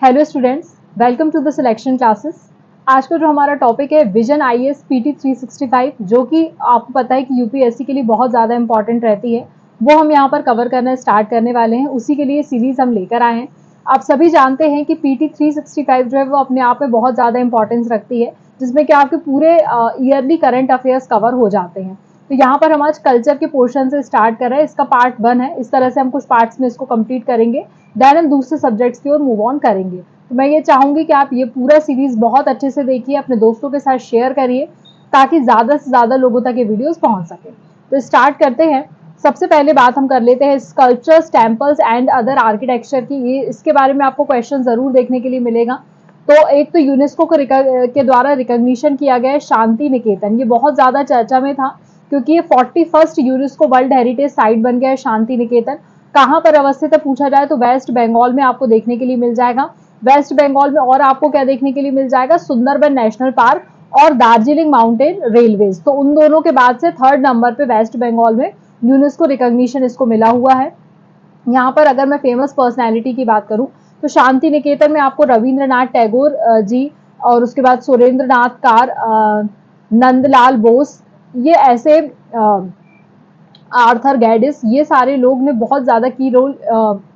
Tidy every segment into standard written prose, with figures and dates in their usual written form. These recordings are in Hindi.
Hello students, welcome to the selection classes. आज का जो हमारा टॉपिक है विजन आईएएस पीटी 365, जो कि आपको पता है कि यूपीएससी के लिए बहुत ज़्यादा इंपॉर्टेंट रहती है, वो हम यहाँ पर कवर करना स्टार्ट करने वाले हैं। उसी के लिए सीरीज हम लेकर आए हैं। आप सभी जानते हैं कि पीटी 365 जो है वो अपने आप में बहुत ज़्यादा इंपॉर्टेंस रखती है, जिसमें कि आपके पूरे ईयरली करंट अफेयर्स कवर हो जाते हैं। तो यहाँ पर हम आज कल्चर के पोर्शन से स्टार्ट कर रहे हैं। इसका पार्ट 1 है। इस तरह से हम कुछ पार्ट्स में इसको कंप्लीट करेंगे, देन हम दूसरे सब्जेक्ट्स की ओर मूव ऑन करेंगे। तो मैं ये चाहूंगी कि आप ये पूरा सीरीज बहुत अच्छे से देखिए, अपने दोस्तों के साथ शेयर करिए, ताकि ज़्यादा से ज़्यादा लोगों तक ये वीडियोस पहुंच सके। तो स्टार्ट करते हैं। सबसे पहले बात हम कर लेते हैं sculptures, temples and other architecture की। ये इसके बारे में आपको क्वेश्चन जरूर देखने के लिए मिलेगा। तो एक तो यूनेस्को के द्वारा रिकॉग्निशन किया गया है शांति निकेतन। ये बहुत ज़्यादा चर्चा में था, क्योंकि ये 41st UNESCO world heritage site बन गया है शांति निकेतन। कहाँ पर अवस्थित है पूछा जाए तो वेस्ट बंगाल में आपको देखने के लिए मिल जाएगा। वेस्ट बंगाल में और आपको क्या देखने के लिए मिल जाएगा, सुंदरबन नेशनल पार्क और दार्जिलिंग माउंटेन रेलवेज। तो उन दोनों के बाद से थर्ड नंबर पे वेस्ट बंगाल में यूनेस्को रिकॉग्निशन इसको मिला हुआ है। यहाँ पर अगर मैं फेमस पर्सनैलिटी की बात करूँ तो शांति निकेतन में आपको रविंद्रनाथ टैगोर जी, और उसके बाद सुरेंद्र नाथ कार, नंदलाल बोस, ये ऐसे आर्थर गैडिस, ये सारे लोग ने बहुत ज़्यादा की रोल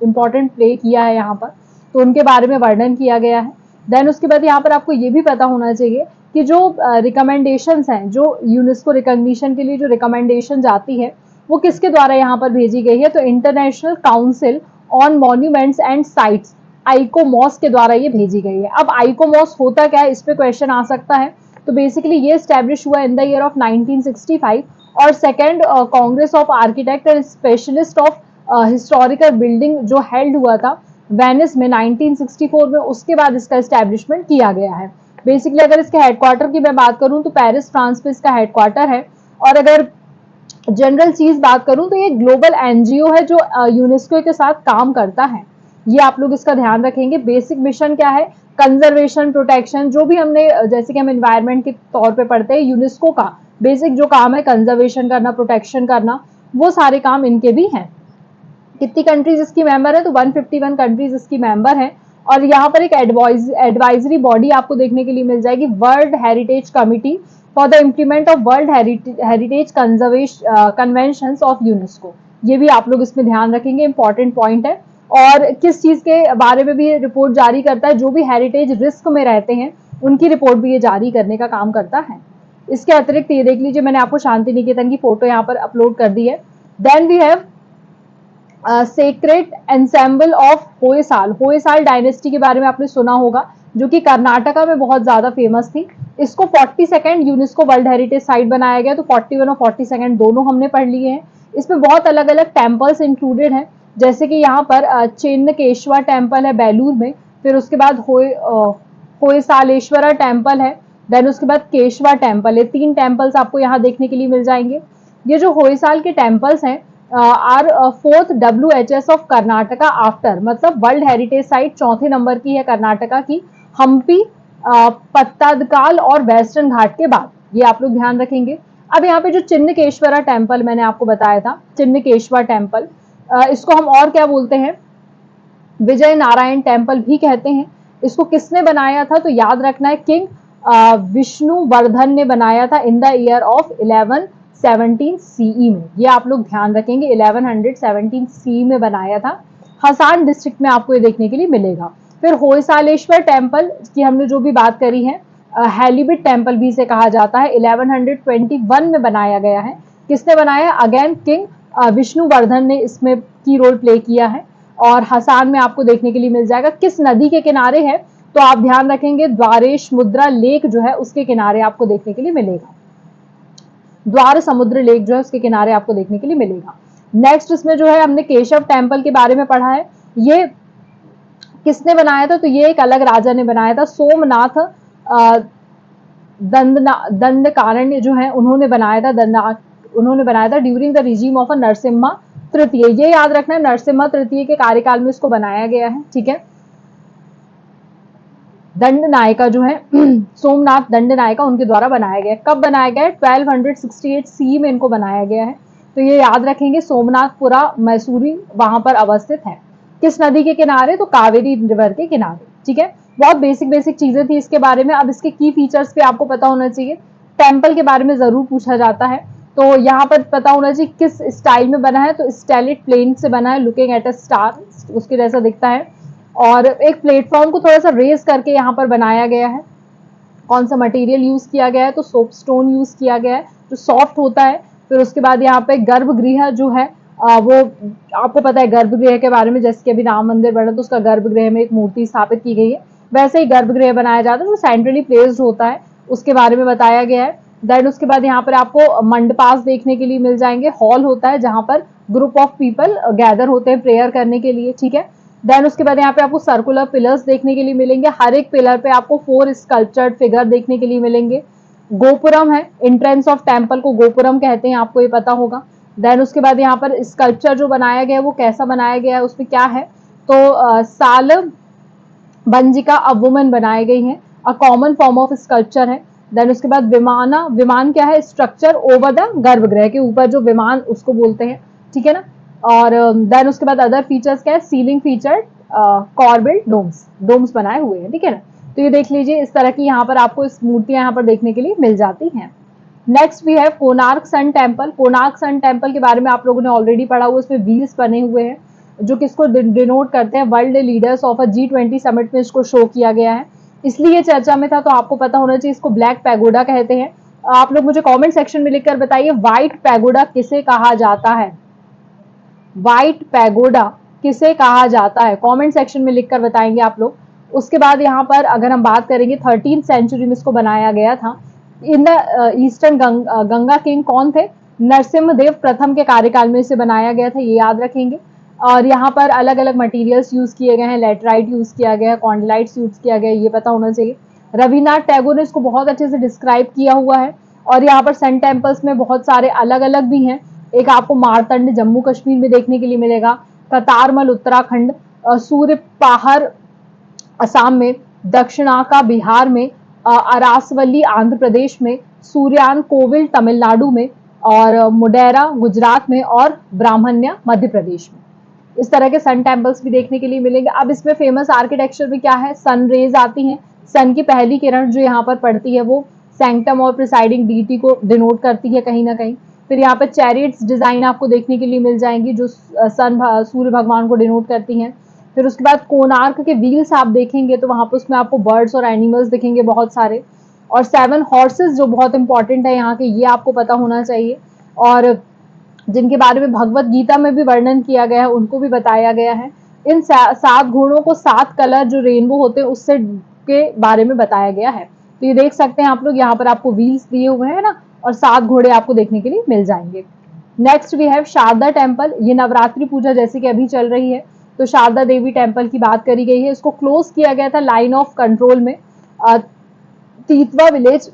इम्पॉर्टेंट प्ले किया है यहाँ पर। तो उनके बारे में वर्णन किया गया है। देन उसके बाद यहाँ पर आपको ये भी पता होना चाहिए कि जो रिकमेंडेशंस हैं, जो यूनेस्को रिकॉग्निशन के लिए जो रिकमेंडेशन जाती है, वो किसके द्वारा यहाँ पर भेजी गई है, तो International Council on Monuments and Sites, ICOMOS के द्वारा ये भेजी गई है। अब आइकोमॉस होता क्या है, इस पे क्वेश्चन आ सकता है। तो बेसिकली ये स्टैब्लिश हुआ इन द ईयर ऑफ 1965, और second Congress of architect and specialist of historical building जो हेल्ड हुआ था वेनिस में 1964 में, उसके बाद इसका एस्टेब्लिशमेंट किया गया है। बेसिकली अगर इसके हेडक्वार्टर की मैं बात करूं तो पेरिस फ्रांस में इसका हेडक्वार्टर है। और अगर जनरल चीज बात करूं तो ये ग्लोबल एनजीओ है जो यूनेस्को के साथ काम करता है। ये आप लोग इसका ध्यान रखेंगे। बेसिक मिशन क्या है, कंजर्वेशन, प्रोटेक्शन, जो भी हमने जैसे कि हम एनवायरनमेंट के तौर पे पढ़ते हैं, यूनेस्को का बेसिक जो काम है कंजर्वेशन करना, प्रोटेक्शन करना, वो सारे काम इनके भी हैं। कितनी कंट्रीज इसकी मेंबर है, तो 151 कंट्रीज इसकी मेंबर है। और यहाँ पर एक एडवाइजरी बॉडी आपको देखने के लिए मिल जाएगी, world heritage committee for the implement of world heritage convention of UNESCO. ये भी आप लोग इसमें ध्यान रखेंगे, इंपॉर्टेंट पॉइंट है। और किस चीज के बारे में भी रिपोर्ट जारी करता है, जो भी हेरिटेज रिस्क में रहते हैं उनकी रिपोर्ट भी ये जारी करने का काम करता है। इसके अतिरिक्त ये देख लीजिए, मैंने आपको शांति निकेतन की फोटो यहाँ पर अपलोड कर दी है। Then we have sacred ensemble of Hoysala. Hoysala dynasty के बारे में आपने सुना होगा, जो कि कर्नाटका में बहुत ज्यादा फेमस थी। इसको 42nd UNESCO world heritage site बनाया गया। तो 41 और 42 दोनों हमने पढ़ लिए हैं। इसमें बहुत अलग अलग टेम्पल्स इंक्लूडेड हैं, जैसे कि यहाँ पर चिन्नकेश्वर टेम्पल है बेलूर में, फिर उसके बाद होयसालेश्वरा टेम्पल है, देन उसके बाद केशवा टेम्पल है। 3 टेम्पल्स आपको यहाँ देखने के लिए मिल जाएंगे। ये जो होयसाल के टेम्पल्स हैं are 4th WHS of Karnataka after, मतलब वर्ल्ड हेरिटेज साइट 4थे नंबर की है कर्नाटका की, हम्पी, पत्तादकाल और वेस्टर्न घाट के बाद। ये आप लोग ध्यान रखेंगे। अब यहाँ पे जो चिन्नकेश्वरा टेम्पल मैंने आपको बताया था, चिन्नकेश्वर टेम्पल, इसको हम और क्या बोलते हैं, विजय नारायण टेम्पल भी कहते हैं। इसको किसने बनाया था, तो याद रखना है किंग विष्णुवर्धन ने बनाया था in the year of 1117 CE में। ये आप लोग ध्यान रखेंगे, 1117 सीई में बनाया था। हसान डिस्ट्रिक्ट में आपको ये देखने के लिए मिलेगा। फिर होयसालेश्वर टेम्पल की हमने जो भी बात करी है, हेलीबिट टेम्पल भी इसे कहा जाता है, 1121 में बनाया गया है। किसने बनाया, अगेन किंग विष्णुवर्धन ने इसमें की रोल प्ले किया है। और हसान में आपको देखने के लिए मिल जाएगा। किस नदी के किनारे है, तो आप ध्यान रखेंगे द्वारेश मुद्रा लेक जो है उसके किनारे आपको देखने के लिए मिलेगा। द्वार समुद्र लेक जो है उसके किनारे आपको देखने के लिए मिलेगा। नेक्स्ट इसमें जो है हमने केशव टेम्पल के बारे में पढ़ा है। ये किसने बनाया था, तो ये एक अलग राजा ने बनाया था, सोमनाथ दंडकारण्य जो है उन्होंने बनाया था during the regime of Narasimha तृतीय। ये याद रखना है, नरसिम्हा तृतीय के कार्यकाल में इसको बनाया गया है। ठीक है, दंड नायका जो है सोमनाथ दंड नायका, उनके द्वारा बनाया गया। कब बनाया गया है, 1268 सी में इनको बनाया गया है। तो ये याद रखेंगे, सोमनाथपुरा मैसूरी वहां पर अवस्थित है। किस नदी के किनारे, तो कावेरी रिवर के किनारे। ठीक है, बहुत बेसिक बेसिक चीजें थी इसके बारे में। अब इसके की फीचर्स पे आपको पता होना चाहिए। टेम्पल के बारे में जरूर पूछा जाता है, तो यहाँ पर पता होना चाहिए किस स्टाइल में बना है, तो स्टेलिट प्लेन से बना है, लुकिंग एट अ स्टार, उसके जैसा दिखता है। और एक प्लेटफॉर्म को थोड़ा सा रेज करके यहाँ पर बनाया गया है। कौन सा मटेरियल यूज किया गया है, तो सोप स्टोन यूज किया गया है जो सॉफ्ट होता है। फिर उसके बाद यहाँ पे गर्भगृह जो है वो आपको पता है गर्भगृह के बारे में, जैसे कि अभी राम मंदिर बना तो उसका गर्भगृह में एक मूर्ति स्थापित की गई है, वैसे ही गर्भगृह बनाया जाता है जो सेंट्रली प्लेस्ड होता है, उसके बारे में बताया गया है। देन उसके बाद यहाँ पर आपको मंडपास देखने के लिए मिल जाएंगे। हॉल होता है जहाँ पर ग्रुप ऑफ पीपल गैदर होते हैं प्रेयर करने के लिए, ठीक है। देन उसके बाद यहाँ पे आपको सर्कुलर पिलर्स देखने के लिए मिलेंगे। हर एक पिलर पे आपको 4 स्कल्पचर्ड फिगर देखने के लिए मिलेंगे। गोपुरम है, एंट्रेंस ऑफ टेम्पल को गोपुरम कहते हैं, आपको ये पता होगा। देन उसके बाद यहाँ पर स्कल्पचर जो बनाया गया है वो कैसा बनाया गया है, उसमें क्या है, तो साल बंजिका अ वुमन बनाई गई है, a common form of sculpture है। देन उसके बाद विमाना, विमान क्या है, स्ट्रक्चर ओवर द गर्भगृह के ऊपर जो विमान उसको बोलते हैं, ठीक है ना। और देन उसके बाद अदर फीचर्स क्या है, सीलिंग फीचर कॉर्बिल डोम्स, डोम्स बनाए हुए हैं, ठीक है ना। तो ये देख लीजिए, इस तरह की यहाँ पर आपको इस मूर्तियां यहाँ पर देखने के लिए मिल जाती हैं। नेक्स्ट वी है Konark sun temple. Konark sun temple के बारे में आप लोगों ने ऑलरेडी पढ़ा हुआ, उसमें व्हील्स बने हुए हैं जो किसको डिनोट करते हैं, world leaders of a G20 summit में इसको शो किया गया है, इसलिए चर्चा में था। तो आपको पता होना चाहिए इसको ब्लैक पैगोडा कहते हैं। आप लोग मुझे कमेंट सेक्शन में लिखकर बताइए व्हाइट पैगोडा किसे कहा जाता है, व्हाइट पैगोडा किसे कहा जाता है, कमेंट सेक्शन में लिखकर बताएंगे आप लोग। उसके बाद यहाँ पर अगर हम बात करेंगे 13th सेंचुरी में इसको बनाया गया था। In the eastern Ganga king कौन थे, नरसिम्हदेव प्रथम के कार्यकाल में इसे बनाया गया था, ये याद रखेंगे। और यहाँ पर अलग अलग मटेरियल्स यूज किए गए हैं, लेटराइट यूज किया गया है, कॉन्डलाइट्स यूज किया गया है, ये पता होना चाहिए। रविन्द्रनाथ टैगोर ने इसको बहुत अच्छे से डिस्क्राइब किया हुआ है। और यहाँ पर सन टेम्पल्स में बहुत सारे अलग अलग भी हैं। एक आपको मारतंड जम्मू कश्मीर में देखने के लिए मिलेगा, कतारमल उत्तराखंड, सूर्य पहाड़ असम में, दक्षिणाका बिहार में, अरासवली आंध्र प्रदेश में, सूर्यान कोविल तमिलनाडु में, और मुडेरा गुजरात में, और ब्राह्मण्य मध्य प्रदेश में। इस तरह के सन टेम्पल्स भी देखने के लिए मिलेंगे। अब इसमें फेमस आर्किटेक्चर में क्या है, सन रेज आती हैं, सन की पहली किरण जो यहाँ पर पड़ती है वो सैंक्टम और प्रिसाइडिंग डीटी को डिनोट करती है कहीं ना कहीं। फिर यहाँ पर चैरियट्स डिजाइन आपको देखने के लिए मिल जाएंगी जो सूर्य भगवान को डिनोट करती हैं। फिर उसके बाद कोणार्क के व्हील्स आप देखेंगे तो वहां पर उसमें आपको बर्ड्स और एनिमल्स दिखेंगे बहुत सारे। और 7 हॉर्सेस जो बहुत इंपॉर्टेंट है यहाँ के, ये आपको पता होना चाहिए। और जिनके बारे में भगवत गीता में भी वर्णन किया गया है उनको भी बताया गया है। इन 7 घोड़ों को 7 कलर जो रेनबो होते हैं उससे के बारे में बताया गया है। तो ये देख सकते हैं आप लोग, यहाँ पर आपको व्हील्स दिए हुए हैं ना, और 7 घोड़े आपको देखने के लिए मिल जाएंगे। Next we have Sharda temple. ये नवरात्रि पूजा जैसे कि अभी चल रही है, तो शारदा देवी टेम्पल की बात करी गई है। इसको क्लोज किया गया था लाइन ऑफ कंट्रोल में, तीतवा village,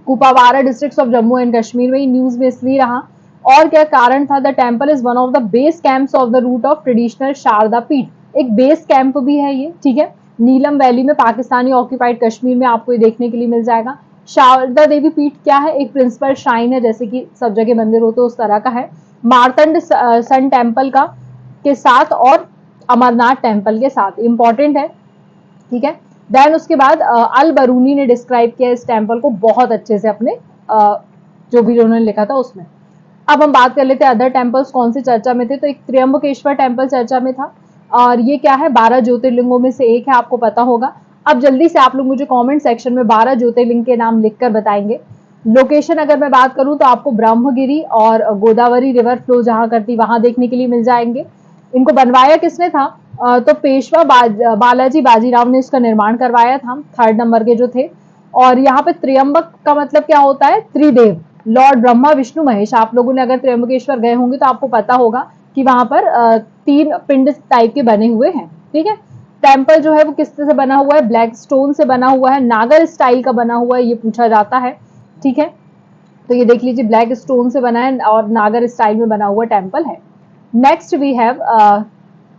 Kupwara district of Jammu and Kashmir में। न्यूज में इसलिए रहा, और क्या कारण था, the temple is one of the base camps of the route of traditional Sharda Peeth. एक बेस कैंप भी है ये, ठीक है, नीलम वैली में, पाकिस्तानी ऑक्यूपाइड कश्मीर में आपको ये देखने के लिए मिल जाएगा। शारदा देवी पीठ क्या है, एक प्रिंसिपल श्राइन है, जैसे कि सब जगह मंदिर होते उस तरह का है, मारतंड सन टेम्पल का के साथ और अमरनाथ टेम्पल के साथ, इंपॉर्टेंट है, ठीक है। देन उसके बाद अल बरूनी ने डिस्क्राइब किया इस टेम्पल को बहुत अच्छे से अपने जो भी उन्होंने लिखा था उसमें। अब हम बात कर लेते हैं अदर टेम्पल्स कौन से चर्चा में थे, तो एक त्र्यंबकेश्वर टेम्पल चर्चा में था, और ये क्या है, 12 ज्योतिर्लिंगों में से एक है, आपको पता होगा। अब जल्दी से आप लोग मुझे कमेंट सेक्शन में 12 ज्योतिर्लिंग के नाम लिखकर बताएंगे। लोकेशन अगर मैं बात करूं तो आपको ब्रह्मगिरी और गोदावरी रिवर फ्लो जहां करती वहां देखने के लिए मिल जाएंगे। इनको बनवाया किसने था, तो पेशवा बालाजी बाजीराव ने इसका निर्माण करवाया था, 3rd नंबर के जो थे। और यहाँ पे त्र्यंबक का मतलब क्या होता है, त्रिदेव, लॉर्ड ब्रह्मा विष्णु महेश। आप लोगों ने अगर त्र्यंबकेश्वर गए होंगे तो आपको पता होगा कि वहां पर 3 पिंड टाइप के बने हुए हैं, ठीक है। टेम्पल जो है वो किस से बना हुआ है, ब्लैक स्टोन से बना हुआ है, नागर स्टाइल का बना हुआ है, ये पूछा जाता है, ठीक है। तो ये देख लीजिए, ब्लैक स्टोन से बना है और नागर स्टाइल में बना हुआ टेम्पल है। Next we have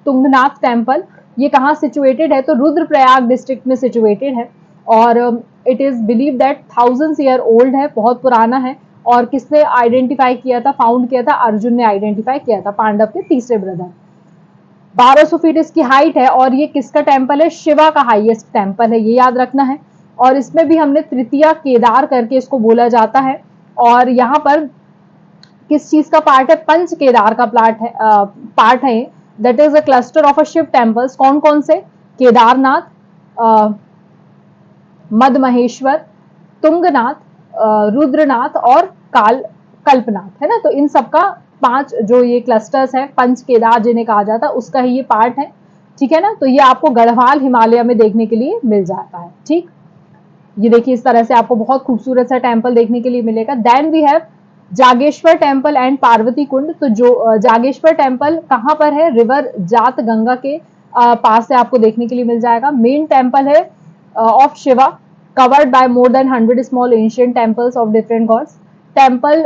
Tungnath temple. ये कहाँ सिचुएटेड है, तो रुद्रप्रयाग डिस्ट्रिक्ट में सिचुएटेड है, और it is believe that 1000 year old है, बहुत पुराना है। और किसने आइडेंटिफाई किया था, फाउंड किया था, अर्जुन ने आइडेंटिफाई किया था, पांडव के तीसरे ब्रदर। 1200 फीट इसकी हाइट है और ये किसका टेम्पल है? शिवा का हाईएस्ट टेम्पल है, ये याद रखना है। और इसमें भी हमने तृतीया केदार करके इसको बोला जाता है। और यहाँ पर किस चीज का पार्ट है? पंच केदार का पार्ट है। That is a cluster of a Shiva temples. कौन कौन से? केदारनाथ, मद महेश्वर, तुंगनाथ, रुद्रनाथ और कल्पनाथ, है ना। तो इन सबका 5 जो ये क्लस्टर्स है, पंच केदार जिन्हें कहा जाता है, उसका ही ये पार्ट है, ठीक है ना। तो ये आपको गढ़वाल हिमालय में देखने के लिए मिल जाता है, ठीक। ये देखिए इस तरह से आपको बहुत खूबसूरत सा टेम्पल देखने के लिए मिलेगा। Then we have Jageshwar temple and Parvati Kund. तो जो जागेश्वर टेम्पल कहाँ पर है? रिवर जात गंगा के पास से आपको देखने के लिए मिल जाएगा। मेन टेम्पल है of Shiva, covered by more than 100 small ancient temples of different God's. Temple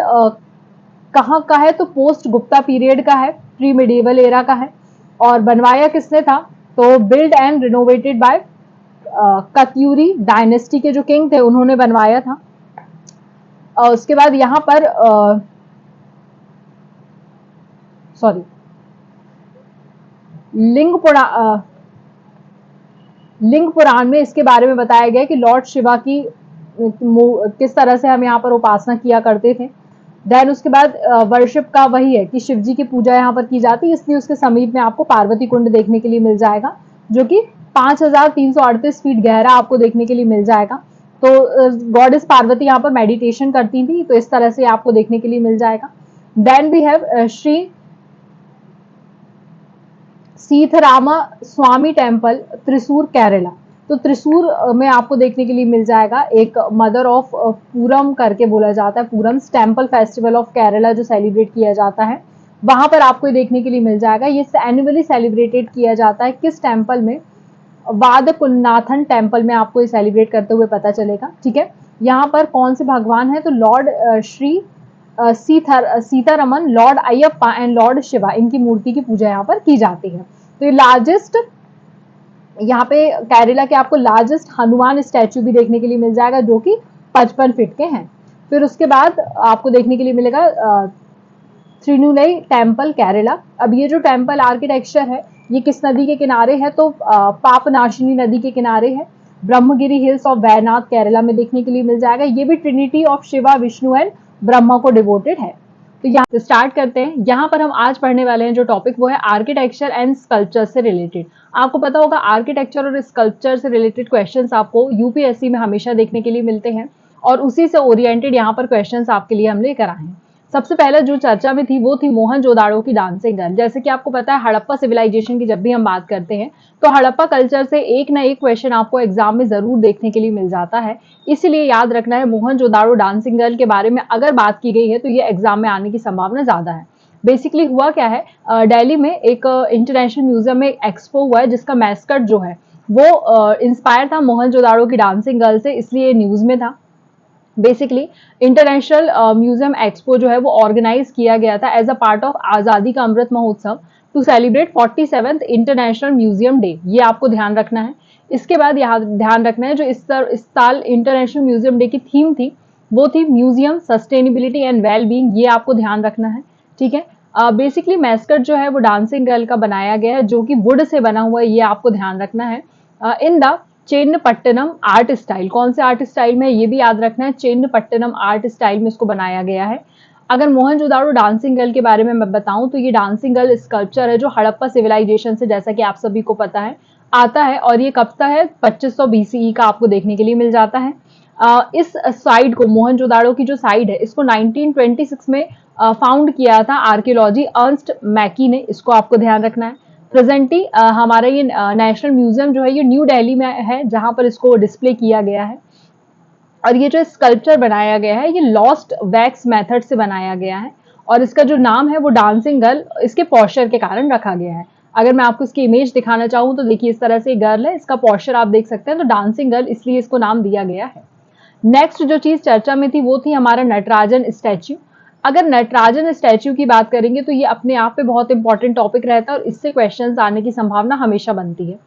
कहाँ का है? तो पोस्ट गुप्ता पीरियड का है, प्री मिडिवल एरा का है। और बनवाया किसने था? तो build and renovated by Katyuri dynasty के जो किंग थे उन्होंने बनवाया था। उसके बाद यहाँ पर सॉरी लिंग पुराण में इसके बारे में बताया गया कि लॉर्ड शिवा की किस तरह से हम यहाँ पर उपासना किया करते थे। देन उसके बाद वर्शिप का वही है कि शिव जी की पूजा यहाँ पर की जाती है, इसलिए उसके समीप में आपको पार्वती कुंड देखने के लिए मिल जाएगा, जो कि 5338 फीट गहरा आपको देखने के लिए मिल जाएगा। तो गॉडेस पार्वती यहाँ पर मेडिटेशन करती थी, तो इस तरह से आपको देखने के लिए मिल जाएगा। Then we have Shri Seetharama Swami temple, Thrissur Kerala. तो त्रिशूर में आपको देखने के लिए मिल जाएगा एक मदर ऑफ पूरम करके बोला जाता है, पूरम्स टेम्पल फेस्टिवल ऑफ केरला जो सेलिब्रेट किया जाता है, वहां पर आपको देखने के लिए मिल जाएगा। ये एनुअली सेलिब्रेटेड किया जाता है किस टेम्पल में? वादकुन्नाथन टेम्पल में आपको ये सेलिब्रेट करते हुए पता चलेगा, ठीक है। यहाँ पर कौन से भगवान है? तो Lord Shri Sitharaman, Lord Ayyappa and Lord Shiva, इनकी मूर्ति की पूजा यहाँ पर की जाती है। तो ये लार्जेस्ट, यहाँ पे केरला के आपको लार्जेस्ट हनुमान स्टैचू भी देखने के लिए मिल जाएगा, जो कि 55 फीट के हैं। फिर उसके बाद आपको देखने के लिए मिलेगा त्रिनुलई टेम्पल केरला। अब ये जो टेम्पल आर्किटेक्चर है ये किस नदी के किनारे है? तो पापनाशिनी नदी के किनारे है। ब्रह्मगिरी हिल्स ऑफ वैनाथ केरला में देखने के लिए मिल जाएगा। ये भी Trinity of Shiva, Vishnu and Brahma को डिवोटेड है। तो यहाँ से स्टार्ट करते हैं। यहाँ पर हम आज पढ़ने वाले हैं जो टॉपिक, वो है आर्किटेक्चर एंड स्कल्पचर से रिलेटेड। आपको पता होगा आर्किटेक्चर और स्कल्पचर से रिलेटेड क्वेश्चंस आपको यूपीएससी में हमेशा देखने के लिए मिलते हैं, और उसी से ओरिएंटेड यहाँ पर क्वेश्चंस आपके लिए हम लेकर आए हैं। सबसे पहले जो चर्चा में थी वो थी मोहनजोदाड़ो की डांसिंग गर्ल। जैसे कि आपको पता है हड़प्पा सिविलाइजेशन की जब भी हम बात करते हैं तो हड़प्पा कल्चर से एक ना एक क्वेश्चन आपको एग्जाम में जरूर देखने के लिए मिल जाता है, इसलिए याद रखना है मोहनजोदाड़ो डांसिंग गर्ल के बारे में अगर बात की गई है तो ये एग्जाम में आने की संभावना ज्यादा है। बेसिकली हुआ क्या है, दिल्ली में एक इंटरनेशनल म्यूजियम में एक्सपो हुआ है जिसका मैस्कट जो है वो इंस्पायर था मोहनजोदाड़ो की डांसिंग गर्ल से, इसलिए न्यूज में था। बेसिकली इंटरनेशनल म्यूजियम एक्सपो जो है वो ऑर्गेनाइज किया गया था एज अ पार्ट ऑफ आजादी ka Amrit Mahotsav to celebrate 47th international museum day, ये आपको ध्यान रखना है। इसके बाद यहाँ ध्यान रखना है जो इस साल इंटरनेशनल म्यूजियम डे की थीम थी वो थी museum sustainability and well being, ये आपको ध्यान रखना है, ठीक है। बेसिकली मैस्कट जो है वो डांसिंग गर्ल का बनाया गया है जो कि वुड से बना हुआ है, ये आपको ध्यान रखना है। इन द चेन्नपट्टनम आर्ट स्टाइल, कौन से आर्ट स्टाइल में ये भी याद रखना है, चेन्नपट्टनम आर्ट स्टाइल में इसको बनाया गया है। अगर मोहनजोदाड़ो डांसिंग गर्ल के बारे में मैं बताऊं तो ये डांसिंग गर्ल स्कल्पचर है जो हड़प्पा सिविलाइजेशन से, जैसा कि आप सभी को पता है, आता है, और ये कब का है? 2500 बीसीई का आपको देखने के लिए मिल जाता है। इस साइड को, मोहनजोदाड़ो की जो साइड है, इसको 1926 में फाउंड किया था आर्कियोलॉजी अर्नस्ट मैकी ने, इसको आपको ध्यान रखना है। प्रेजेंटली हमारा ये नेशनल म्यूजियम जो है ये न्यू दिल्ली में है जहां पर इसको डिस्प्ले किया गया है। और ये जो स्कल्पचर बनाया गया है ये लॉस्ट वैक्स मेथड से बनाया गया है, और इसका जो नाम है वो डांसिंग गर्ल इसके पॉस्चर के कारण रखा गया है। अगर मैं आपको इसकी इमेज दिखाना चाहूँ तो देखिए इस तरह से गर्ल है, इसका पॉस्चर आप देख सकते हैं, तो डांसिंग गर्ल इसलिए इसको नाम दिया गया है। नेक्स्ट जो चीज चर्चा में थी वो थी हमारा नटराजन स्टैच्यू। अगर नटराजन स्टैच्यू की बात करेंगे तो ये अपने आप पे बहुत इंपॉर्टेंट टॉपिक रहता है और इससे क्वेश्चंस आने की संभावना हमेशा बनती है।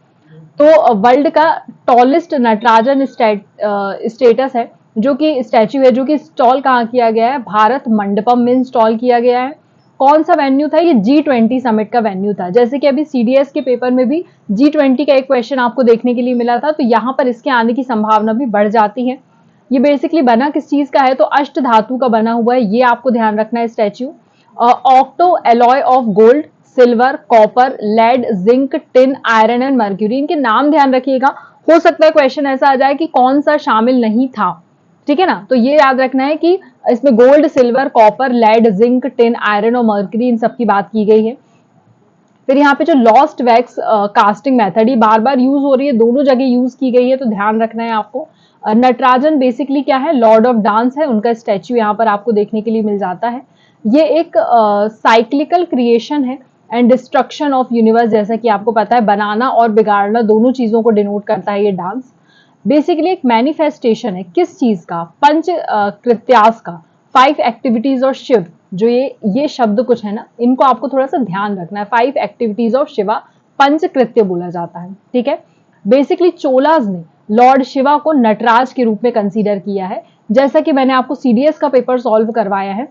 तो वर्ल्ड का टॉलेस्ट नटराजन स्टेटस है जो कि स्टैच्यू है, जो कि इंस्टॉल कहाँ किया गया है? भारत मंडपम में इंस्टॉल किया गया है। कौन सा वेन्यू था? ये G20 समिट का वेन्यू था। जैसे कि अभी CDS के पेपर में भी G20 का एक क्वेश्चन आपको देखने के लिए मिला था, तो यहाँ पर इसके आने की संभावना भी बढ़ जाती है। ये बेसिकली बना किस चीज का है? तो अष्ट धातु का बना हुआ है, ये आपको ध्यान रखना है statue. Octo alloy of gold, silver, copper, lead, zinc, tin, iron and mercury, इनके नाम ध्यान रखिएगा। हो सकता है क्वेश्चन ऐसा आ जाए कि कौन सा शामिल नहीं था, ठीक है ना? तो ये याद रखना है कि इसमें gold, silver, copper, lead, zinc, tin, iron और मर्क्यूरी, इन सब की बात की गई है। फिर यहाँ पे जो लॉस्ट वैक्स कास्टिंग मेथड, ये बार बार यूज हो रही है, दोनों जगह यूज की गई है, तो ध्यान रखना है आपको। नटराजन बेसिकली क्या है? लॉर्ड ऑफ डांस है, उनका स्टैच्यू यहाँ पर आपको देखने के लिए मिल जाता है। ये एक साइक्लिकल क्रिएशन है एंड डिस्ट्रक्शन ऑफ यूनिवर्स, जैसा कि आपको पता है, बनाना और बिगाड़ना दोनों चीजों को डिनोट करता है ये डांस। बेसिकली एक मैनिफेस्टेशन है किस चीज का? पंच कृत्यास का, 5 एक्टिविटीज और शिव, जो ये शब्द कुछ है ना, इनको आपको थोड़ा सा ध्यान रखना है। 5 एक्टिविटीज ऑफ शिवा, पंच कृत्य बोला जाता है, ठीक है। बेसिकली चोलाज ने लॉर्ड शिवा को नटराज के रूप में कंसीडर किया है। जैसा कि मैंने आपको CDS का पेपर सॉल्व करवाया है,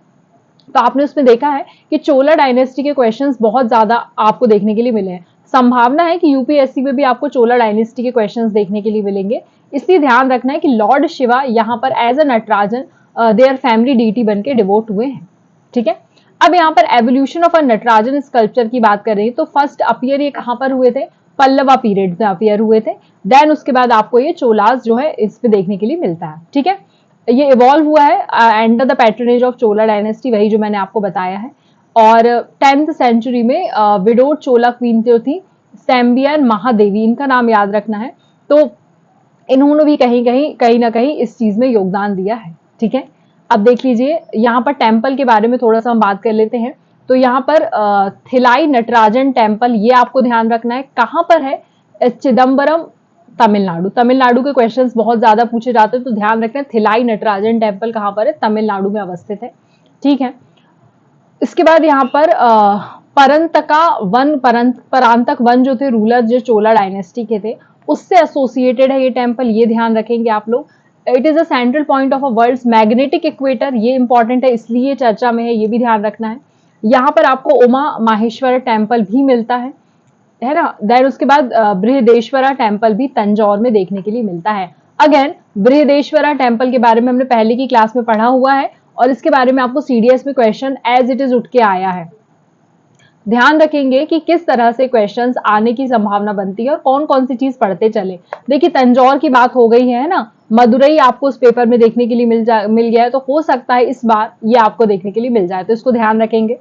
तो आपने उसमें देखा है कि चोला डायनेस्टी के क्वेश्चंस बहुत ज्यादा आपको देखने के लिए मिले हैं। संभावना है कि यूपीएससी में भी आपको चोला डायनेस्टी के क्वेश्चंस देखने के लिए मिलेंगे, इसलिए ध्यान रखना है कि लॉर्ड शिवा यहाँ पर as a Natarajan their family deity बन के डिवोट हुए हैं, ठीक है। अब यहाँ पर evolution of a Natarajan sculpture की बात कर रही है, तो फर्स्ट अपीयर ये कहाँ पर हुए थे? पल्लवा पीरियड में अपीयर हुए थे। देन उसके बाद आपको ये चोलास जो है इस पे देखने के लिए मिलता है, ठीक है। ये इवॉल्व हुआ है under the patronage of Chola dynasty, वही जो मैंने आपको बताया है। और 10th सेंचुरी में विडोड चोला क्वीन जो थी सैम्बियन महादेवी, इनका नाम याद रखना है। तो इन्होंने भी कहीं ना कहीं इस चीज में योगदान दिया है, ठीक है। अब देख लीजिए यहाँ पर टेम्पल के बारे में थोड़ा सा हम बात कर लेते हैं। तो यहाँ पर थिलाई नटराजन टेम्पल, ये आपको ध्यान रखना है कहाँ पर है? चिदम्बरम, तमिलनाडु। तमिलनाडु के क्वेश्चंस बहुत ज्यादा पूछे जाते हैं, तो ध्यान रखना है थिलाई नटराजन टेम्पल कहाँ पर है? तमिलनाडु में अवस्थित है, ठीक है। इसके बाद यहाँ पर परंतका वन, परांतक वन जो थे रूलर, जो चोला डायनेस्टी के थे, उससे एसोसिएटेड है ये टेम्पल, ये ध्यान रखेंगे आप लोग। It is a central point of a world's magnetic equator, ये इंपॉर्टेंट है, इसलिए चर्चा में है, ये भी ध्यान रखना है। यहाँ पर आपको उमा माहेश्वर टेम्पल भी मिलता है ना। देन उसके बाद बृहदेश्वरा टेम्पल भी तंजौर में देखने के लिए मिलता है। अगेन बृहदेश्वरा टेम्पल के बारे में हमने पहले की क्लास में पढ़ा हुआ है, और इसके बारे में आपको CDS में क्वेश्चन एज इट इज उठ के आया है। ध्यान रखेंगे कि किस तरह से क्वेश्चंस आने की संभावना बनती है और कौन कौन सी चीज पढ़ते चले। देखिए तंजौर की बात हो गई है ना, मदुरई आपको उस पेपर में देखने के लिए मिल गया है, तो हो सकता है इस बार ये आपको देखने के लिए मिल जाए, तो इसको ध्यान रखेंगे।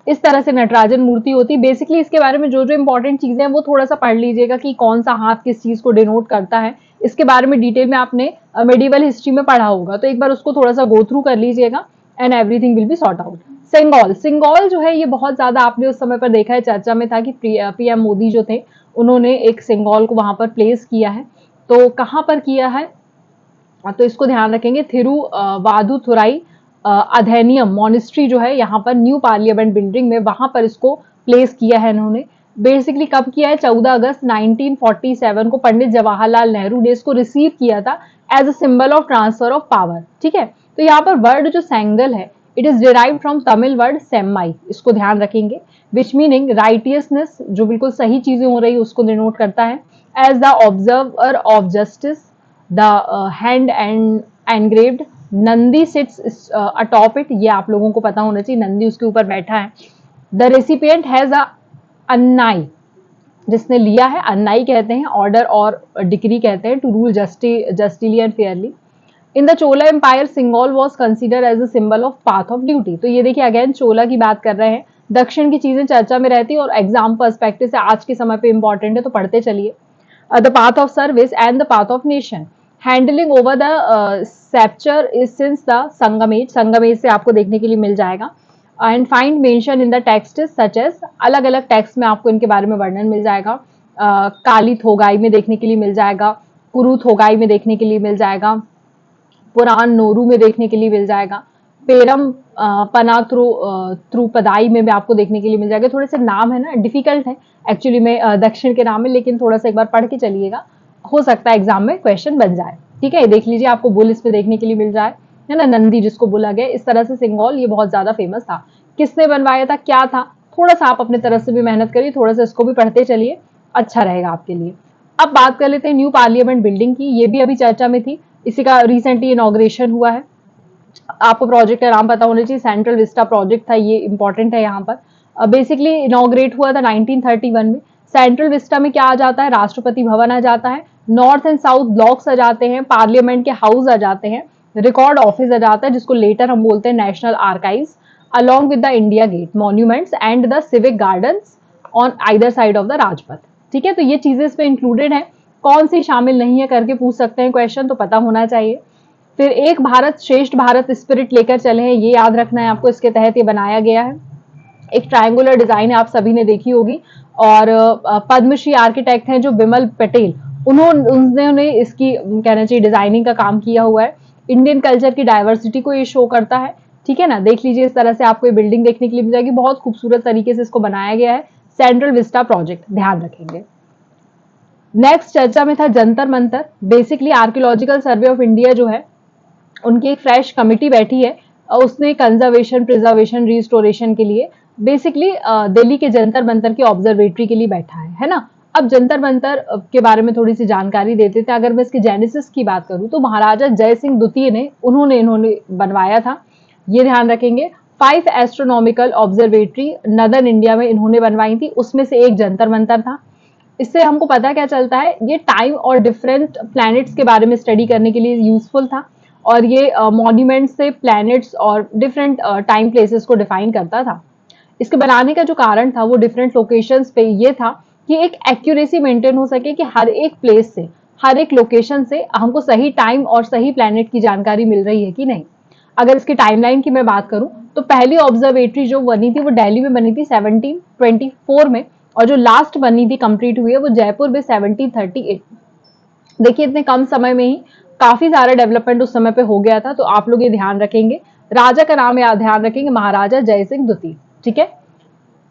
इस तरह से नटराजन मूर्ति होती है। बेसिकली इसके बारे में जो जो इंपॉर्टेंट चीजें हैं वो थोड़ा सा पढ़ लीजिएगा कि कौन सा हाथ किस चीज को डिनोट करता है। इसके बारे में डिटेल में आपने मेडिवल हिस्ट्री में पढ़ा होगा, तो एक बार उसको थोड़ा सा गो थ्रू कर लीजिएगा and everything will be sort out. Sengol, Sengol जो है ये बहुत ज्यादा आपने उस समय पर देखा है, चर्चा में था कि PM मोदी जो थे उन्होंने एक सिंगौल को वहां पर प्लेस किया है। तो कहाँ पर किया है? तो इसको ध्यान रखेंगे। थिरुवादुथुराई अधेनियम मॉनेस्ट्री जो है यहाँ पर न्यू पार्लियामेंट बिल्डिंग में, वहां पर इसको प्लेस किया है इन्होंने। बेसिकली कब किया है? 14 अगस्त 1947 को पंडित जवाहरलाल नेहरू ने इसको रिसीव किया था as a symbol of transfer of power, ठीक है। तो यहाँ पर वर्ड जो सेंगल है, it is derived from Tamil word Semmai, इसको ध्यान रखेंगे, विच मीनिंग राइटियसनेस, जो बिल्कुल सही चीजें हो रही है उसको डिनोट करता है। As the observer of justice, the hand and engraved, Nandi sits atop it, ये आप लोगों को पता होना चाहिए, नंदी उसके ऊपर बैठा है। The recipient has a Annai, जिसने लिया है, अन्नाई कहते हैं, ऑर्डर और डिक्री कहते हैं, to rule justly and fairly. In the Chola empire Sengol was consider as a symbol of path of duty. तो ये देखिए अगेन चोला की बात कर रहे हैं, दक्षिण की चीजें चर्चा में रहती है और एग्जाम पर्सपेक्टिव से आज के समय पे इंपॉर्टेंट है, तो पढ़ते चलिए। The path of service and the path of nation, handling over the sceptre is since the Sangam age, Sangam age से आपको देखने के लिए मिल जाएगा। And find mention in the text such as, अलग अलग टेक्स्ट में आपको इनके बारे में वर्णन मिल जाएगा। काली थोगाई में देखने के लिए मिल जाएगा, कुरु थोगाई में देखने के लिए मिल जाएगा, पुराण नोरू में देखने के लिए मिल जाएगा, पेरम त्रुपदाई में भी आपको देखने के लिए मिल जाएगा। थोड़े से नाम है ना डिफिकल्ट है एक्चुअली में, दक्षिण के नाम है, लेकिन थोड़ा सा एक बार पढ़ के चलिएगा, हो सकता है एग्जाम में क्वेश्चन बन जाए, ठीक है। देख लीजिए आपको बुल इसमें देखने के लिए मिल जाए, है ना, नंदी जिसको बोला गया। इस तरह से सिंगौल ये बहुत ज्यादा फेमस था। किसने बनवाया था, क्या था, थोड़ा सा आप अपने तरफ से भी मेहनत करिए, थोड़ा सा इसको भी पढ़ते चलिए, अच्छा रहेगा आपके लिए। अब बात कर लेते हैं न्यू पार्लियामेंट बिल्डिंग की, ये भी अभी चर्चा में थी, इसी का रिसेंटली इनॉग्रेशन हुआ है। आपको प्रोजेक्ट का नाम पता होना चाहिए, सेंट्रल विस्टा प्रोजेक्ट था, ये इंपॉर्टेंट है यहाँ पर। बेसिकली इनॉग्रेट हुआ था 1931 में। सेंट्रल विस्टा में क्या आ जाता है, राष्ट्रपति भवन आ जाता है, नॉर्थ एंड साउथ ब्लॉक्स आ जाते हैं, पार्लियामेंट के हाउस आ जाते हैं, रिकॉर्ड ऑफिस आ जाता है जिसको लेटर हम बोलते हैं national archives, along with the India Gate, monuments and the civic gardens on either side of the Rajpath. ठीक है, तो ये चीजें इसमें इंक्लूडेड है। कौन सी शामिल नहीं है करके पूछ सकते हैं क्वेश्चन, तो पता होना चाहिए। फिर एक भारत श्रेष्ठ भारत स्पिरिट लेकर चले हैं, ये याद रखना है आपको, इसके तहत ये बनाया गया है। एक ट्रायंगुलर डिजाइन है, आप सभी ने देखी होगी, और पद्मश्री आर्किटेक्ट हैं जो बिमल पटेल, उन्होंने इसकी कहना चाहिए डिजाइनिंग का काम किया हुआ है। इंडियन कल्चर की डाइवर्सिटी को ये शो करता है। ठीक है ना, देख लीजिए, इस तरह से आपको ये बिल्डिंग देखने के लिए मिल जाएगी, बहुत खूबसूरत तरीके से इसको बनाया गया है। सेंट्रल विस्टा प्रोजेक्ट, ध्यान रखेंगे। नेक्स्ट चर्चा में था Jantar Mantar. Basically archaeological survey of India जो है, उनकी एक फ्रेश कमिटी बैठी है, उसने कंजर्वेशन, प्रिजर्वेशन, रिस्टोरेशन के लिए बेसिकली दिल्ली के जंतर मंतर की ऑब्जर्वेटरी के लिए बैठा है ना। अब जंतर मंतर के बारे में थोड़ी सी जानकारी देते थे। अगर मैं इसके जेनेसिस की बात करूं तो महाराजा जय सिंह द्वितीय ने इन्होंने बनवाया था, ये ध्यान रखेंगे। 5 एस्ट्रोनॉमिकल ऑब्जर्वेटरी नदर्न इंडिया में इन्होंने बनवाई थी, उसमें से एक जंतर मंतर था। इससे हमको पता क्या चलता है, ये टाइम और डिफरेंट प्लैनेट्स के बारे में स्टडी करने के लिए यूजफुल था, और ये मॉन्यूमेंट से प्लैनेट्स और डिफरेंट टाइम प्लेसेस को डिफाइन करता था। इसके बनाने का जो कारण था वो डिफरेंट लोकेशंस पे ये था कि एक एक्यूरेसी मेंटेन हो सके कि हर एक प्लेस से, हर एक लोकेशन से हमको सही टाइम और सही प्लैनेट की जानकारी मिल रही है कि नहीं। अगर इसकी टाइमलाइन की मैं बात करूं तो पहली ऑब्जर्वेटरी जो बनी थी वो दिल्ली में बनी थी 1724 में, और जो लास्ट बनी थी, कंप्लीट हुई है, वो जयपुर में 1738। देखिए, इतने कम समय में ही काफी सारा डेवलपमेंट उस समय पे हो गया था, तो आप लोग ये ध्यान रखेंगे। राजा का नाम याद ध्यान रखेंगे, महाराजा जय सिंह द्वितीय। ठीक है,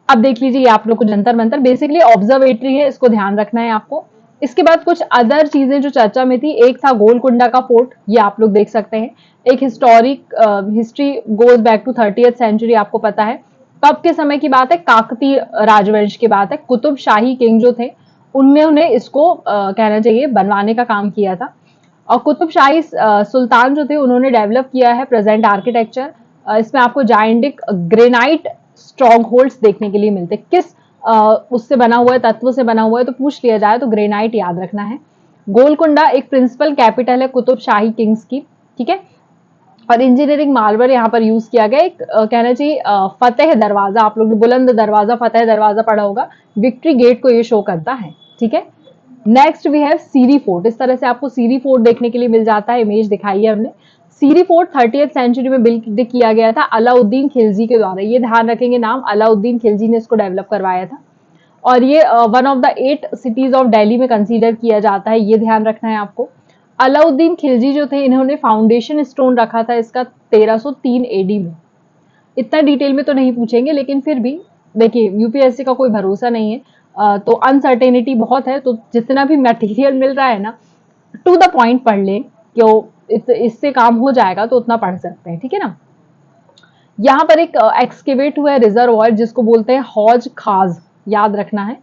अब देख लीजिए आप लोग को जंतर मंतर बेसिकली ऑब्जर्वेटरी है, इसको ध्यान रखना है आपको। इसके बाद कुछ अदर चीजें जो चर्चा में थी, एक था गोलकुंडा का फोर्ट, ये आप लोग देख सकते हैं। एक historic history goes back to 30th century, आपको पता है कब के समय की बात है, काकतीय राजवंश की बात है। कुतुब शाही किंग जो थे, उन्होंने इसको कहना चाहिए बनवाने का काम किया था। और कुतुब शाही सुल्तान जो थे, उन्होंने डेवलप किया है प्रेजेंट आर्किटेक्चर। इसमें आपको जाइंटिक ग्रेनाइट स्ट्रॉन्ग होल्ड्स देखने के लिए मिलते। किस उससे बना हुआ है, तत्व से बना हुआ है, तो पूछ लिया जाए तो ग्रेनाइट याद रखना है। गोलकुंडा एक प्रिंसिपल कैपिटल है कुतुब शाही किंग्स की। ठीक है, और इंजीनियरिंग मार्बल यहाँ पर यूज किया गया। एक कहना चाहिए फतेह दरवाजा, आप लोग ने बुलंद दरवाजा, फतेह दरवाजा पढ़ा होगा, विक्ट्री गेट को ये शो करता है। ठीक है, next we have Siri fort. इस तरह से आपको सीरी फोर्ट देखने के लिए मिल जाता है, इमेज दिखाई है हमने। सीरी फोर्ट 30th सेंचुरी में बिल्ड किया गया था अलाउद्दीन खिलजी के द्वारा, ये ध्यान रखेंगे नाम, अलाउद्दीन खिलजी ने इसको डेवलप करवाया था। और ये one of the 8 cities of Delhi में कंसीडर किया जाता है, ये ध्यान रखना है आपको। अलाउद्दीन खिलजी जो थे, इन्होंने फाउंडेशन स्टोन रखा था इसका 1303 एडी में। इतना डिटेल में तो नहीं पूछेंगे, लेकिन फिर भी देखिए, यूपीएससी का कोई भरोसा नहीं है, तो अनसर्टेनिटी बहुत है, तो जितना भी मटेरियल मिल रहा है ना, टू द पॉइंट पढ़ लें, क्यों इससे काम हो जाएगा, तो उतना पढ़ सकते हैं। ठीक है ना, यहाँ पर एक एक्सकेवेट हुआ है रिजर्वॉयर, जिसको बोलते हैं हौज खाज, याद रखना है,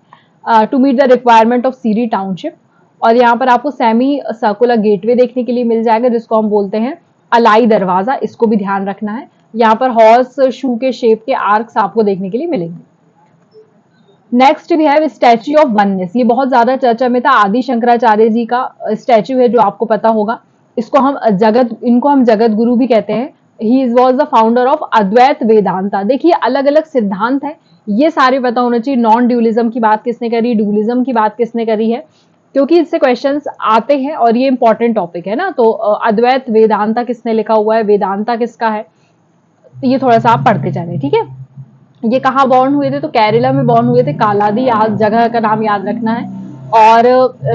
to meet the requirement of Siri township. और यहाँ पर आपको सेमी सर्कुलर गेटवे देखने के लिए मिल जाएगा, जिसको हम बोलते हैं अलाई दरवाजा, इसको भी ध्यान रखना है। यहाँ पर हॉर्स शू के शेप के आर्क्स आपको देखने के लिए मिलेंगे। Next we have statue of oneness, ये बहुत ज्यादा चर्चा में था। आदि शंकराचार्य जी का स्टैच्यू है, जो आपको पता होगा। इनको हम जगत गुरु भी कहते हैं। He was the founder of Advaita Vedanta. देखिए, अलग अलग सिद्धांत है, ये सारे पता होना चाहिए। नॉन ड्यूलिज्म की बात किसने करी, ड्यूलिज्म की बात किसने करी है, क्योंकि इससे क्वेश्चंस आते हैं और ये इंपॉर्टेंट टॉपिक है ना। तो अद्वैत वेदांता किसने लिखा हुआ है, वेदांता किसका है, तो ये थोड़ा सा आप पढ़ते चले। ठीक है, ये कहाँ बॉर्न हुए थे, तो केरला में बॉर्न हुए थे, कालादी जगह का नाम याद रखना है। और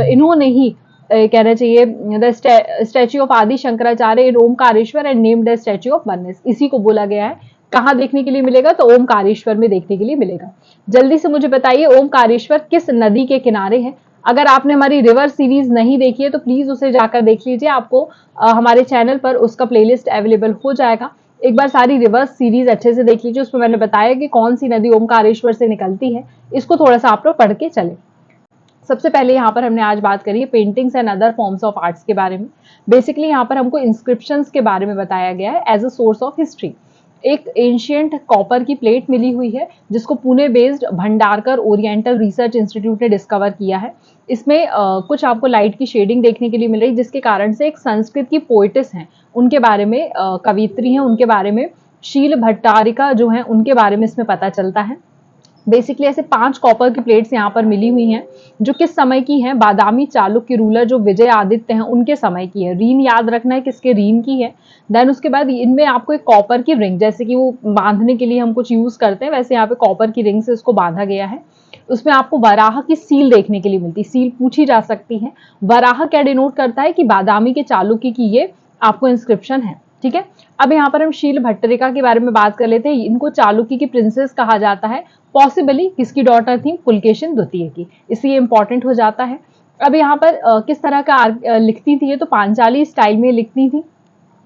इन्होंने ही कहना चाहिए the statue of Adi Shankaracharya in Omkareshwar and named the statue of oneness, इसी को बोला गया है। कहाँ देखने के लिए मिलेगा, तो ओमकारेश्वर में देखने के लिए मिलेगा। जल्दी से मुझे बताइए, ओमकारेश्वर किस नदी के किनारे है। अगर आपने हमारी रिवर सीरीज नहीं देखी है तो प्लीज उसे जाकर देख लीजिए, आपको हमारे चैनल पर उसका प्लेलिस्ट अवेलेबल हो जाएगा। एक बार सारी रिवर्स सीरीज अच्छे से देख लीजिए, उसमें मैंने बताया कि कौन सी नदी ओमकारेश्वर से निकलती है, इसको थोड़ा सा आप लोग पढ़ के चले। सबसे पहले यहाँ पर हमने आज बात करी है paintings and other forms of arts के बारे में। बेसिकली यहाँ पर हमको इंस्क्रिप्शंस के बारे में बताया गया है as a source of history. एक एंशियंट कॉपर की प्लेट मिली हुई है जिसको Pune based Bhandarkar oriental research institute ने डिस्कवर किया है। इसमें कुछ आपको लाइट की शेडिंग देखने के लिए मिल रही, जिसके कारण से एक संस्कृत की पोइटिस हैं उनके बारे में, कवित्री हैं उनके बारे में, शील भट्टारिका जो हैं उनके बारे में इसमें पता चलता है। बेसिकली ऐसे 5 कॉपर की प्लेट्स यहाँ पर मिली हुई हैं जो किस समय की हैं, बादामी चालुक्य रूलर जो विजय आदित्य हैं उनके समय की है। रीन याद रखना है किसके, रीन की है। देन उसके बाद इनमें आपको एक कॉपर की रिंग, जैसे कि वो बांधने के लिए हम कुछ यूज करते हैं वैसे यहाँ पे कॉपर की रिंग से इसको बांधा गया है। उसमें आपको वराह की सील देखने के लिए मिलती है, सील पूछी जा सकती है। वराह क्या डिनोट करता है कि बादामी के चालुक्य की ये आपको इंस्क्रिप्शन है, ठीक है। अब यहाँ पर हम शील भट्टरिका के बारे में बात कर लेते हैं। इनको चालुक्य की प्रिंसेस कहा जाता है, पॉसिबली किसकी डॉटर थी, पुलकेशिन द्वितीय की, इसलिए इंपॉर्टेंट हो जाता है। अब यहाँ पर किस तरह का लिखती थी, ये तो पांचाली स्टाइल में लिखती थी,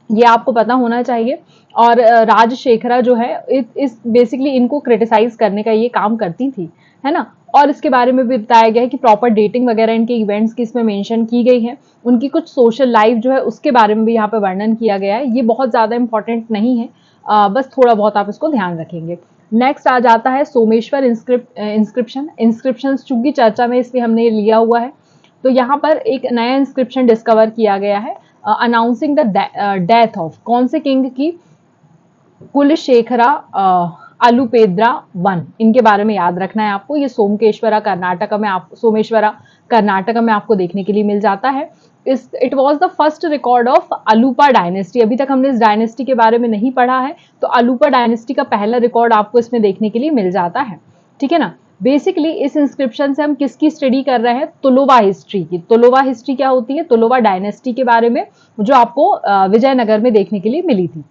ये आपको पता होना चाहिए। और राजशेखरा जो है इस बेसिकली इनको क्रिटिसाइज करने का ये काम करती थी, है ना। और इसके बारे में भी बताया गया है कि प्रॉपर डेटिंग वगैरह इनके इवेंट्स की इसमें मेंशन की गई है। उनकी कुछ सोशल लाइफ जो है उसके बारे में भी यहाँ पे वर्णन किया गया है। ये बहुत ज्यादा इंपॉर्टेंट नहीं है, बस थोड़ा बहुत आप इसको ध्यान रखेंगे। नेक्स्ट आ जाता है सोमेश्वर इंस्क्रिप्शन चूंकि चर्चा में इसलिए हमने लिया हुआ है। तो यहाँ पर एक नया इंस्क्रिप्शन डिस्कवर किया गया है अनाउंसिंग द डेथ ऑफ कौन से किंग की, कुलशेखरा अलुपेद्रा वन, इनके बारे में याद रखना है आपको। ये सोमेश्वरा कर्नाटका में आपको देखने के लिए मिल जाता है। It was the first record of Alupa dynasty. अभी तक हमने इस डायनेस्टी के बारे में नहीं पढ़ा है, तो अलूपा डायनेस्टी का पहला रिकॉर्ड आपको इसमें देखने के लिए मिल जाता है, ठीक है ना। बेसिकली इस इंस्क्रिप्शन से हम किसकी स्टडी कर रहे हैं, तुलुवा हिस्ट्री की। तुलुवा हिस्ट्री क्या होती है, तुलुवा डायनेस्टी के बारे में, जो आपको विजयनगर में देखने के लिए मिली थी।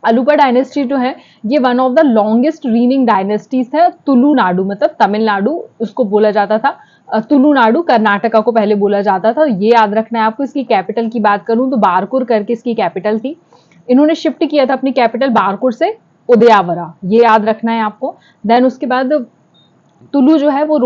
अलूपा डायनेस्टी जो है ये one of the longest reigning dynasties है। तुलुनाडु मतलब तमिलनाडु उसको बोला जाता था, तुलुनाडु कर्नाटका को पहले बोला जाता था, ये याद रखना है आपको। इसकी कैपिटल की बात करूं तो बारकुर करके इसकी कैपिटल थी। इन्होंने शिफ्ट किया था अपनी कैपिटल बारकुर से उदयावरा, ये याद रखना है आपको। देन उसके बाद तुलु जो है वो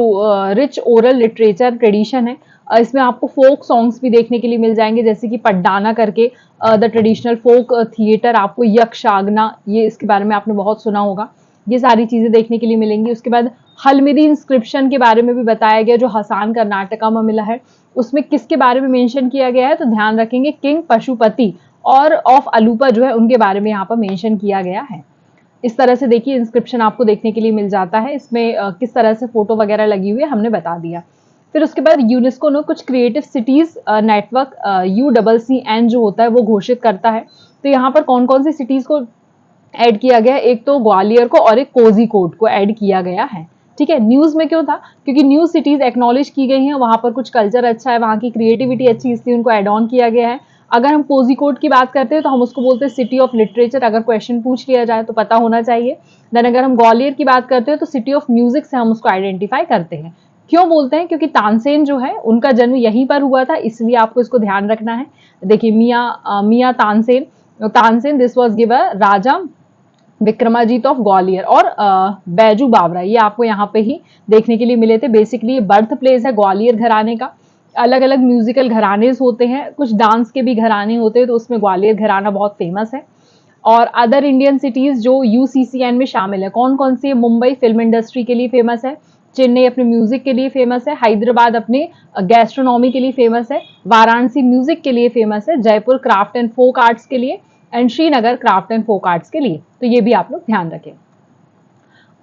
रिच ओरल लिटरेचर ट्रेडिशन है। इसमें आपको फोक सॉन्ग्स भी देखने के लिए मिल जाएंगे, जैसे कि पड्डाना करके द ट्रेडिशनल फोक थिएटर, आपको यक्षागना, ये इसके बारे में आपने बहुत सुना होगा। ये सारी चीजें देखने के लिए मिलेंगी। उसके बाद हलमिदी इंस्क्रिप्शन के बारे में भी बताया गया जो हसान कर्नाटका में मिला है। उसमें किसके बारे में मेंशन किया गया है, तो ध्यान रखेंगे किंग पशुपति और ऑफ अलूपा जो है उनके बारे में यहाँ पर मेंशन किया गया है। इस तरह से देखिए इंस्क्रिप्शन आपको देखने के लिए मिल जाता है। इसमें किस तरह से फोटो वगैरह लगी हुई है हमने बता दिया। फिर उसके बाद यूनेस्को ने कुछ क्रिएटिव सिटीज नेटवर्क UCCN जो होता है वो घोषित करता है। तो यहाँ पर कौन कौन सी सिटीज को ऐड किया गया है, एक तो ग्वालियर को और एक कोझिकोड को ऐड किया गया है, ठीक है। न्यूज में क्यों था, क्योंकि न्यू सिटीज एक्नॉलेज की गई हैं, वहां पर कुछ कल्चर अच्छा है, वहां की क्रिएटिविटी अच्छी, इसलिए उनको एड ऑन किया गया है। अगर हम कोझिकोड की बात करते हैं तो हम उसको बोलते हैं सिटी ऑफ लिटरेचर, अगर क्वेश्चन पूछ लिया जाए तो पता होना चाहिए। देन अगर हम ग्वालियर की बात करते हैं तो सिटी ऑफ म्यूजिक से हम उसको आइडेंटिफाई करते हैं। क्यों बोलते हैं, क्योंकि तानसेन जो है उनका जन्म यहीं पर हुआ था, इसलिए आपको इसको ध्यान रखना है। देखिए मियाँ Tansen this was given Raja Vikramajeet of Gwalior, और बैजू बावरा ये आपको यहाँ पे ही देखने के लिए मिले थे। बेसिकली ये बर्थ प्लेस है ग्वालियर घराने का। अलग अलग म्यूजिकल घराने होते हैं, कुछ डांस के भी घराने होते हैं, तो उसमें ग्वालियर घराना बहुत फेमस है। और अदर इंडियन सिटीज जो UCCN में शामिल है कौन कौन सी है, मुंबई फिल्म इंडस्ट्री के लिए फेमस है, चेन्नई अपने म्यूजिक के लिए फेमस है, हैदराबाद अपने गैस्ट्रोनॉमी के लिए फेमस है, वाराणसी म्यूजिक के लिए फेमस है, Jaipur craft and folk arts के लिए, and Srinagar craft and folk arts के लिए। तो ये भी आप लोग ध्यान रखें।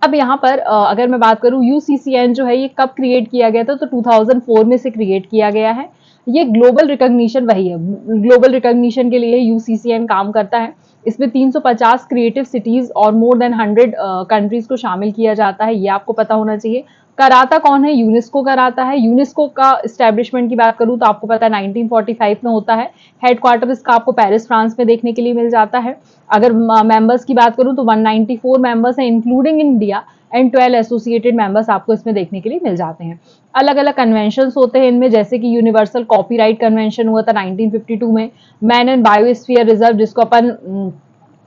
अब यहाँ पर अगर मैं बात करूँ UCCN जो है ये कब क्रिएट किया गया था, तो 2004 में से क्रिएट किया गया है। ये ग्लोबल रिकॉग्निशन वही है, ग्लोबल रिकॉग्निशन के लिए UCCN काम करता है। इसमें 350 क्रिएटिव सिटीज और मोर देन 100 कंट्रीज को शामिल किया जाता है, ये आपको पता होना चाहिए। कराता कौन है, यूनेस्को कराता है। यूनेस्को का एस्टेब्लिशमेंट की बात करूं तो आपको पता है 1945 में होता है। हेडक्वार्टर इसका आपको पेरिस फ्रांस में देखने के लिए मिल जाता है। अगर मेंबर्स की बात करूं तो 194 मेंबर्स हैं including India, and 12 associated members आपको इसमें देखने के लिए मिल जाते हैं। अलग अलग कन्वेंशन होते हैं इनमें, जैसे कि यूनिवर्सल कॉपीराइट कन्वेंशन हुआ था 1952 में, मैन एंड बायोस्फीयर रिजर्व जिसको अपन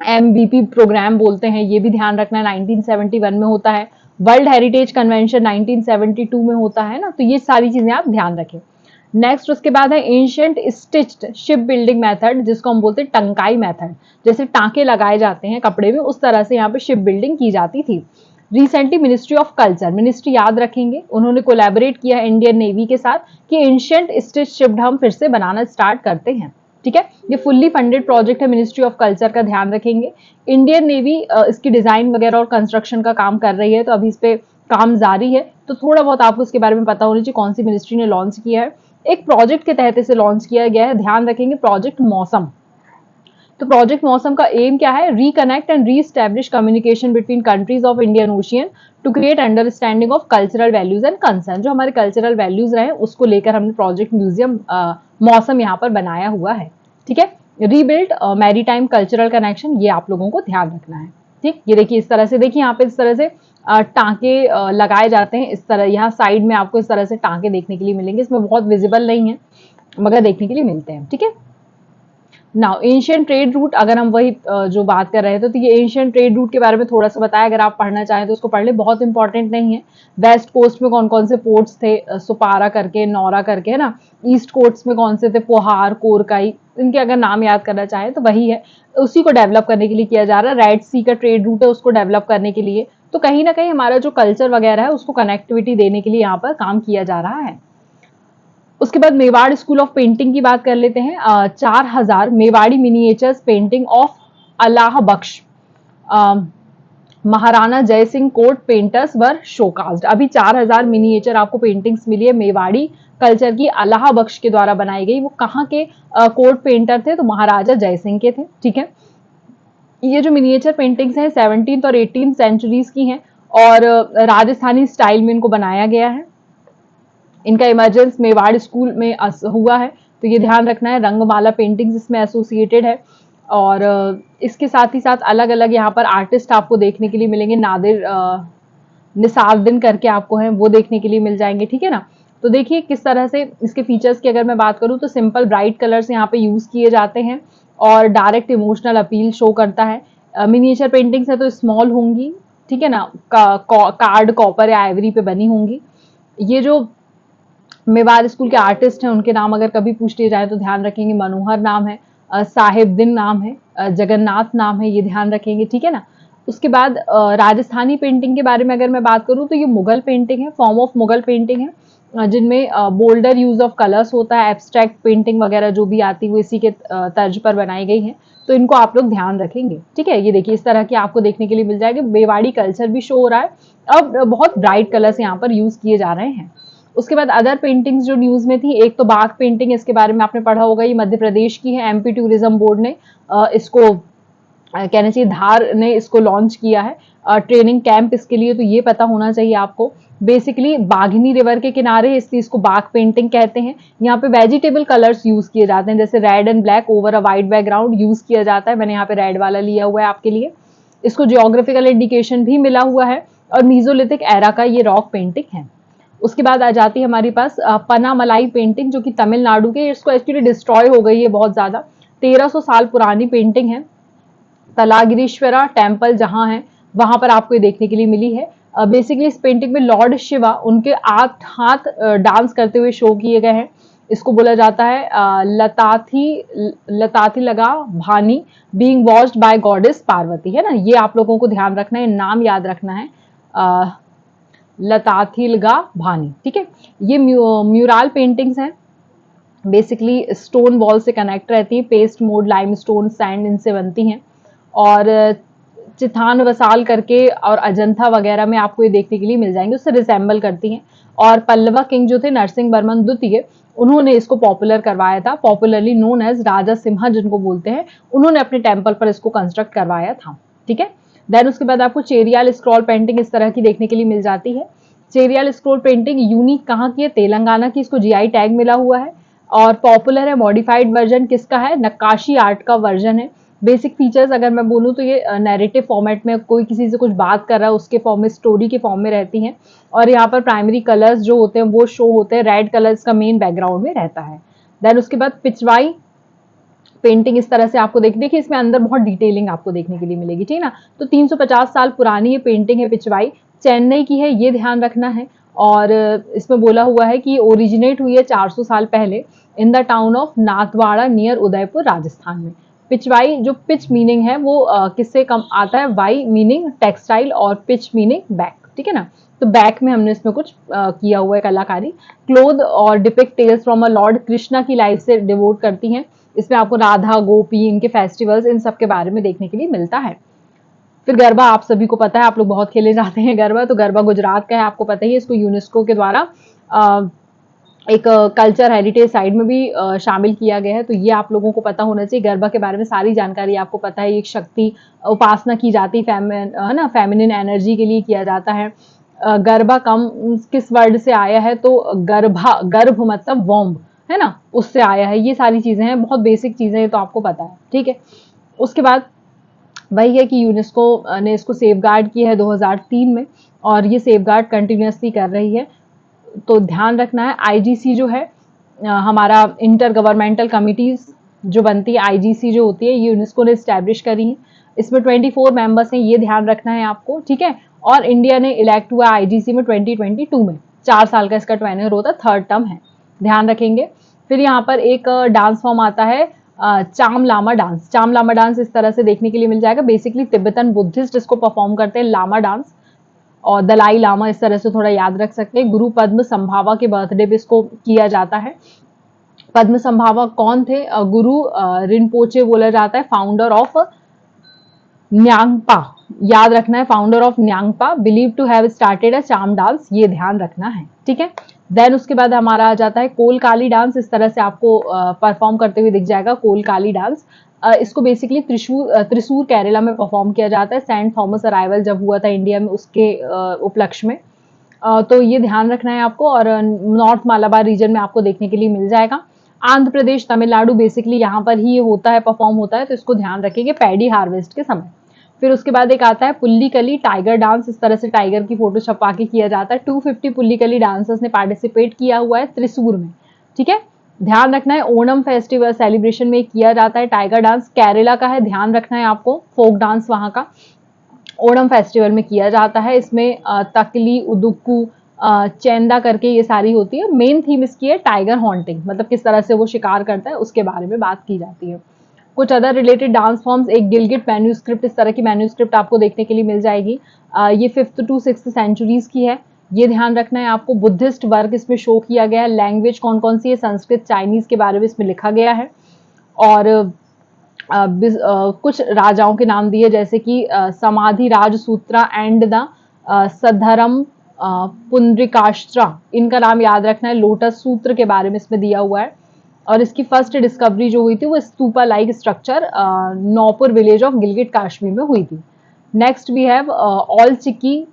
MVP प्रोग्राम बोलते हैं, ये भी ध्यान रखना है, 1971 में होता है। वर्ल्ड हेरिटेज कन्वेंशन 1972 में होता है ना, तो ये सारी चीजें आप ध्यान रखें। नेक्स्ट उसके बाद है ancient stitched ship building method, जिसको हम बोलते हैं टंकाई मेथड। जैसे टांके लगाए जाते हैं कपड़े में, उस तरह से यहाँ पे शिप बिल्डिंग की जाती थी। Recently ministry of culture, ministry याद रखेंगे, उन्होंने कोलैबोरेट किया इंडियन नेवी के साथ कि एंशियंट स्टिच शिप हम फिर से बनाना स्टार्ट करते हैं। ठीक है, ये फुल्ली फंडेड प्रोजेक्ट है मिनिस्ट्री ऑफ कल्चर का, ध्यान रखेंगे। इंडियन नेवी इसकी डिजाइन वगैरह और कंस्ट्रक्शन का काम कर रही है, तो अभी इस पे काम जारी है, तो थोड़ा बहुत आपको इसके बारे में पता होना चाहिए कौन सी मिनिस्ट्री ने लॉन्च किया है। एक प्रोजेक्ट के तहत इसे लॉन्च किया गया है, ध्यान रखेंगे, प्रोजेक्ट मौसम। तो प्रोजेक्ट मौसम का एम क्या है? Reconnect and re establish communication between countries of Indian ocean to create understanding of cultural values and concern. जो हमारे कल्चरल वैल्यूज रहे उसको लेकर हमने प्रोजेक्ट म्यूजियम मौसम यहाँ पर बनाया हुआ है। ठीक है, रीबिल्ड मैरीटाइम कल्चरल कनेक्शन, ये आप लोगों को ध्यान रखना है। ठीक, ये देखिए इस तरह से, देखिए यहाँ पे इस तरह से टांके लगाए जाते हैं, इस तरह यहाँ साइड में आपको इस तरह से टांके देखने के लिए मिलेंगे। इसमें बहुत विजिबल नहीं है मगर देखने के लिए मिलते हैं। ठीक है, नाउ एशियन ट्रेड रूट, अगर हम वही जो बात कर रहे थे, तो ये एशियन ट्रेड रूट के बारे में थोड़ा सा बताया, अगर आप पढ़ना चाहें तो उसको पढ़ ले, बहुत इंपॉर्टेंट नहीं है। वेस्ट कोस्ट में कौन कौन से पोर्ट्स थे, सुपारा करके, नौरा करके, है ना। ईस्ट कोस्ट में कौन से थे, पोहार, कोरकाई, इनके अगर नाम याद करना चाहें तो वही है, उसी को डेवलप करने के लिए किया जा रहा है। रेड सी का ट्रेड रूट है, उसको डेवलप करने के लिए, तो कहीं ना कहीं हमारा जो कल्चर वगैरह है उसको कनेक्टिविटी देने के लिए यहाँ पर काम किया जा रहा है। उसके बाद मेवाड़ स्कूल ऑफ पेंटिंग की बात कर लेते हैं। 4000 मेवाड़ी मिनिएचर्स पेंटिंग ऑफ अल्लाह बख्श महाराणा जय सिंह कोर्ट पेंटर्स वर शोकास्ड। अभी 4000 मिनिएचर आपको पेंटिंग्स मिली है मेवाड़ी कल्चर की, अल्लाह बख्श के द्वारा बनाई गई। वो कहाँ के कोर्ट पेंटर थे? तो महाराजा जय सिंह के थे। ठीक है, ये जो मिनिएचर पेंटिंग्स हैं 17th और 18th सेंचुरीज की हैं, और राजस्थानी स्टाइल में इनको बनाया गया है। इनका इमरजेंस मेवाड़ स्कूल में हुआ है, तो ये ध्यान रखना है। रंगमाला पेंटिंग्स इसमें एसोसिएटेड है, और इसके साथ ही साथ अलग अलग यहाँ पर आर्टिस्ट आपको देखने के लिए मिलेंगे। नादिर निसारुद्दीन करके आपको हैं, वो देखने के लिए मिल जाएंगे। ठीक है ना, तो देखिए किस तरह से इसके फीचर्स की अगर मैं बात करूँ तो सिंपल ब्राइट कलर्स यहाँ पे यूज किए जाते हैं, और डायरेक्ट इमोशनल अपील शो करता है। मिनिएचर पेंटिंग्स है तो स्मॉल होंगी, ठीक है ना, कार्ड, कॉपर या आइवरी पे बनी होंगी। ये जो मेवाड़ स्कूल के आर्टिस्ट हैं उनके नाम अगर कभी पूछ लिए जाए तो ध्यान रखेंगे, मनोहर नाम है, साहिबदीन नाम है, जगन्नाथ नाम है, ये ध्यान रखेंगे। ठीक है ना, उसके बाद राजस्थानी पेंटिंग के बारे में अगर मैं बात करूं तो ये मुगल पेंटिंग है, फॉर्म ऑफ मुगल पेंटिंग है, जिनमें बोल्डर यूज ऑफ कलर्स होता है। एब्स्ट्रैक्ट पेंटिंग वगैरह जो भी आती है वो इसी के तर्ज पर बनाई गई है, तो इनको आप लोग ध्यान रखेंगे। ठीक है, ये देखिए इस तरह की आपको देखने के लिए मिल जाएगी। मेवाड़ी कल्चर भी शो हो रहा है, अब बहुत ब्राइट कलर्स यहाँ पर यूज किए जा रहे हैं। उसके बाद अदर पेंटिंग्स जो न्यूज में थी, एक तो बाघ पेंटिंग, इसके बारे में आपने पढ़ा होगा, ये मध्य प्रदेश की है। एमपी टूरिज्म बोर्ड ने इसको कहना चाहिए धार ने इसको लॉन्च किया है, ट्रेनिंग कैंप इसके लिए, तो ये पता होना चाहिए आपको। बेसिकली बाघनी रिवर के किनारे इस चीज को बाघ पेंटिंग कहते हैं। यहाँ पे वेजिटेबल कलर्स यूज किए जाते हैं, जैसे red and black over a white background use किया जाता है। मैंने यहाँ पे रेड वाला लिया हुआ है आपके लिए। इसको जियोग्राफिकल इंडिकेशन भी मिला हुआ है, और मीजोलिथिक एरा का ये रॉक पेंटिंग है। उसके बाद आ जाती है हमारे पास पनामलाई पेंटिंग, जो कि तमिलनाडु के, इसको एक्चुअली डिस्ट्रॉय हो गई है बहुत ज्यादा, 1300 साल पुरानी पेंटिंग है। तलागिरीश्वरा टेम्पल जहां है वहां पर आपको ये देखने के लिए मिली है। बेसिकली इस पेंटिंग में लॉर्ड शिवा उनके 8 हाथ डांस करते हुए शो किए गए हैं। इसको बोला जाता है लताथी लगा भानी being watched by goddess Parvati, है ना। ये आप लोगों को ध्यान रखना है, नाम याद रखना है, लताथिलगा भानी। ठीक है, ये म्यूरल पेंटिंग्स हैं, बेसिकली स्टोन वॉल से कनेक्ट रहती है, पेस्ट मोड, लाइमस्टोन, सैंड इनसे बनती हैं। और चिथान वसाल करके और अजंता वगैरह में आपको ये देखने के लिए मिल जाएंगे, उससे रिसेंबल करती हैं। और पल्लवा किंग जो थे नरसिंह वर्मन द्वितीय, उन्होंने इसको पॉपुलर करवाया था, पॉपुलरली नोन एज राजा सिम्हा जिनको बोलते हैं, उन्होंने अपने टेम्पल पर इसको कंस्ट्रक्ट करवाया था। ठीक है, देन उसके बाद आपको चेरियाल स्क्रॉल पेंटिंग इस तरह की देखने के लिए मिल जाती है। चेरियाल स्क्रॉल पेंटिंग यूनिक कहाँ की है? तेलंगाना की, इसको जीआई टैग मिला हुआ है, और पॉपुलर है। मॉडिफाइड वर्जन किसका है? नक्काशी आर्ट का वर्जन है। बेसिक फीचर्स अगर मैं बोलूँ तो ये नैरेटिव फॉर्मेट में, कोई किसी से कुछ बात कर रहा है उसके फॉर्म में, स्टोरी के फॉर्म में रहती हैं। और यहाँ पर प्राइमरी कलर्स जो होते हैं वो शो होते हैं, रेड कलर्स का मेन बैकग्राउंड में रहता है। देन उसके बाद पिचवाई पेंटिंग इस तरह से आपको देखिए इसमें अंदर बहुत डिटेलिंग आपको देखने के लिए मिलेगी, ठीक है ना। तो 350 साल पुरानी ये पेंटिंग है पिचवाई, चेन्नई की है, ये ध्यान रखना है। और इसमें बोला हुआ है कि ओरिजिनेट हुई है 400 साल पहले in the town of Nathdwara near Udaipur Rajasthan में। पिचवाई जो पिच मीनिंग है वो किससे कम आता है, वाई मीनिंग टेक्सटाइल और पिच मीनिंग बैक, ठीक है ना। तो बैक में हमने इसमें कुछ किया हुआ है कलाकारी। क्लोथ और depict tales from a lord Krishna की लाइफ से डिवोट करती हैं। इसमें आपको राधा गोपी इनके फेस्टिवल्स इन सब के बारे में देखने के लिए मिलता है। फिर गरबा आप सभी को पता है, आप लोग बहुत खेले जाते हैं गरबा, तो गरबा गुजरात का है, आपको पता ही है। इसको यूनेस्को के द्वारा एक कल्चर हेरिटेज साइट में भी शामिल किया गया है, तो ये आप लोगों को पता होना चाहिए। गरबा के बारे में सारी जानकारी आपको पता है। एक शक्ति उपासना की जाती है ना, फेमिनिन एनर्जी के लिए किया जाता है। गरबा कम किस वर्ड से आया है, तो गर्भा, गर्भ मतलब वॉम्ब है ना, उससे आया है। ये सारी चीजें हैं, बहुत बेसिक चीजें हैं, तो आपको पता है, ठीक है। उसके बाद वही है कि यूनेस्को ने इसको सेफगार्ड किया है 2003 में, और ये सेफगार्ड कंटिन्यूसली कर रही है। तो ध्यान रखना है। आईजीसी जो है हमारा इंटर गवर्नमेंटल कमिटीज जो बनती है, आईजीसी जो होती है, ये यूनेस्को ने स्टैब्लिश करी है। इसमें 24 मेंबर्स हैं, ये ध्यान रखना है आपको, ठीक है। और इंडिया ने इलेक्ट हुआ आईजीसी में 2022 में, 4 साल का इसका टेन्योर होता है, थर्ड टर्म है, ध्यान रखेंगे। फिर यहाँ पर एक डांस फॉर्म आता है चाम लामा डांस। चाम लामा डांस इस तरह से देखने के लिए मिल जाएगा। बेसिकली तिब्बतन बुद्धिस्ट इसको परफॉर्म करते हैं, लामा डांस, और दलाई लामा इस तरह से थोड़ा याद रख सकते हैं। गुरु पद्म संभावा के बर्थडे पे इसको किया जाता है। पद्म संभावा कौन थे, गुरु रिनपोचे बोला जाता है, फाउंडर ऑफ न्यांगपा, याद रखना है, founder of Nyingma, believe to have started a cham dance, ये ध्यान रखना है, ठीक है। देन उसके बाद हमारा आ जाता है कोलकाली डांस। इस तरह से आपको परफॉर्म करते हुए दिख जाएगा कोलकाली डांस। इसको बेसिकली त्रिशूर केरला में परफॉर्म किया जाता है। सेंट थॉमस अराइवल जब हुआ था इंडिया में, उसके उपलक्ष्य में। तो ये ध्यान रखना है आपको। और नॉर्थ मालाबार रीजन में आपको देखने के लिए मिल जाएगा। आंध्र प्रदेश, तमिलनाडु, बेसिकली यहाँ पर ही ये होता है, परफॉर्म होता है, तो इसको ध्यान रखेंगे पैडी हार्वेस्ट के समय। फिर उसके बाद एक आता है पुल्लीकली टाइगर डांस। इस तरह से टाइगर की फोटो छपा के किया जाता है। 250 पुल्लीकली डांसर्स ने पार्टिसिपेट किया हुआ है त्रिशूर में, ठीक है। ध्यान रखना है ओणम फेस्टिवल सेलिब्रेशन में किया जाता है टाइगर डांस। केरला का है, ध्यान रखना है आपको, फोक डांस वहां का ओणम फेस्टिवल में किया जाता है। इसमें तकली, उदुक्कू, चेंदा करके ये सारी होती है। मेन थीम इसकी है टाइगर हॉन्टिंग, मतलब किस तरह से वो शिकार करता है उसके बारे में बात की जाती है। कुछ अदर रिलेटेड डांस फॉर्म्स, एक गिलगिट मैन्यूस्क्रिप्ट, इस तरह की मैन्यूस्क्रिप्ट आपको देखने के लिए मिल जाएगी। ये 5th to 6th सेंचुरीज की है, ये ध्यान रखना है आपको। बुद्धिस्ट वर्क इसमें शो किया गया है। लैंग्वेज कौन कौन सी है, संस्कृत, चाइनीज के बारे में इसमें लिखा गया है। और कुछ राजाओं के नाम दिए, जैसे कि समाधि राजसूत्रा एंड द सद्धरम पुंड्रिकाश्रा, इनका नाम याद रखना है। लोटस सूत्र के बारे में इसमें दिया हुआ है। और इसकी फर्स्ट डिस्कवरी जो हुई थी वो stupa like structure Naupur village of Gilgit Kashmir में हुई थी। Next we have Ol Chiki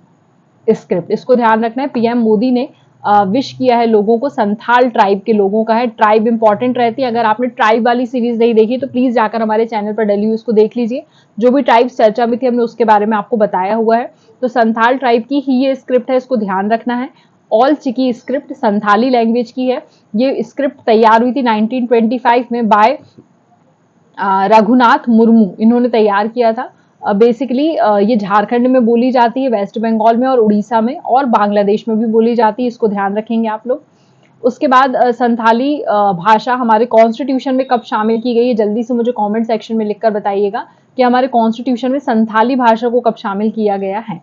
script, इसको ध्यान रखना है। पीएम मोदी ने विश किया है लोगों को, संथाल ट्राइब के लोगों का है। ट्राइब इंपॉर्टेंट रहती है। अगर आपने ट्राइब वाली सीरीज नहीं देखी तो प्लीज जाकर हमारे चैनल पर डेली उसको देख लीजिए। जो भी ट्राइब चर्चा में थी हमने उसके बारे में आपको बताया हुआ है। तो संथाल ट्राइब की ही ये स्क्रिप्ट है, इसको ध्यान रखना है। All Chiki script Santhali language की है। ये स्क्रिप्ट तैयार हुई थी 1925 में बाय रघुनाथ मुर्मू, इन्होंने तैयार किया था। बेसिकली ये झारखंड में बोली जाती है, वेस्ट बंगाल में और उड़ीसा में, और बांग्लादेश में भी बोली जाती है, इसको ध्यान रखेंगे आप लोग। उसके बाद संथाली भाषा हमारे कॉन्स्टिट्यूशन में कब शामिल की गई है, जल्दी से मुझे कमेंट सेक्शन में लिखकर बताइएगा कि हमारे कॉन्स्टिट्यूशन में संथाली भाषा को कब शामिल किया गया है,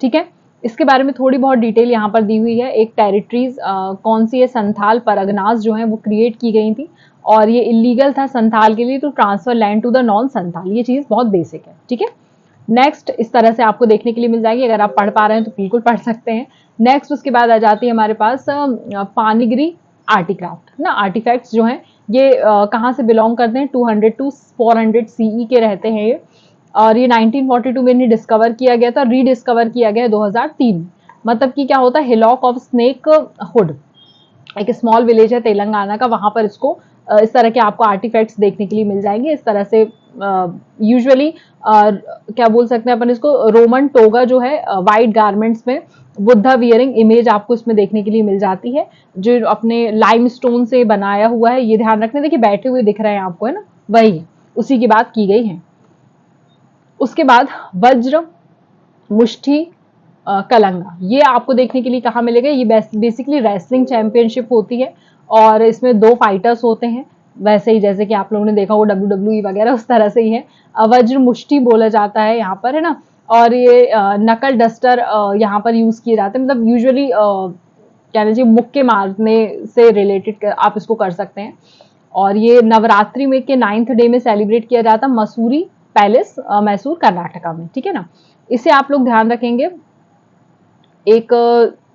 ठीक है। इसके बारे में थोड़ी बहुत डिटेल यहाँ पर दी हुई है। एक टेरिटरीज कौन सी है, संथाल परगनास जो है वो क्रिएट की गई थी, और ये इलीगल था संथाल के लिए to transfer land to the non Santhal. ये चीज बहुत बेसिक है, ठीक है। नेक्स्ट इस तरह से आपको देखने के लिए मिल जाएगी। अगर आप पढ़ पा रहे हैं तो बिल्कुल पढ़ सकते हैं। नेक्स्ट उसके बाद आ जाती है हमारे पास पानीगिरी आर्टिक्राफ्ट ना। आर्टिफैक्ट्स जो हैं ये कहाँ से बिलोंग करते हैं, 200 to 400 सीई के रहते हैं ये। और ये 1942 में इन्हें डिस्कवर किया गया था, रीडिस्कवर किया गया 2003। मतलब कि क्या होता है, हिलॉक ऑफ स्नेक हुड एक स्मॉल विलेज है तेलंगाना का, वहां पर इसको इस तरह के आपको आर्टिफैक्ट्स देखने के लिए मिल जाएंगे। इस तरह से यूजुअली क्या बोल सकते हैं अपन इसको, रोमन टोगा जो है वाइट गारमेंट्स में बुद्धा वियरिंग इमेज आपको इसमें देखने के लिए मिल जाती है, जो अपने लाइमस्टोन से बनाया हुआ है। ये ध्यान रखना, देखिए बैठे हुए दिख रहे हैं आपको, है ना, वही उसी की बात की गई है। उसके बाद वज्र, मुष्टि, कलंगा, ये आपको देखने के लिए कहाँ मिलेगा? ये बेसिकली रेसलिंग चैंपियनशिप होती है और इसमें 2 फाइटर्स होते हैं, वैसे ही जैसे कि आप लोगों ने देखा हो WWE वगैरह उस तरह से ही है। वज्र मुष्टि बोला जाता है यहाँ पर, है ना। और ये नकल डस्टर यहाँ पर यूज किए जाते हैं, मतलब यूजुअली कह लीजिए मुक्के मारने से रिलेटेड आप इसको कर सकते हैं। और ये नवरात्रि में के 9th डे में सेलिब्रेट किया जाता है मसूरी पैलेस, मैसूर कर्नाटका में, ठीक है ना। इसे आप लोग ध्यान रखेंगे। एक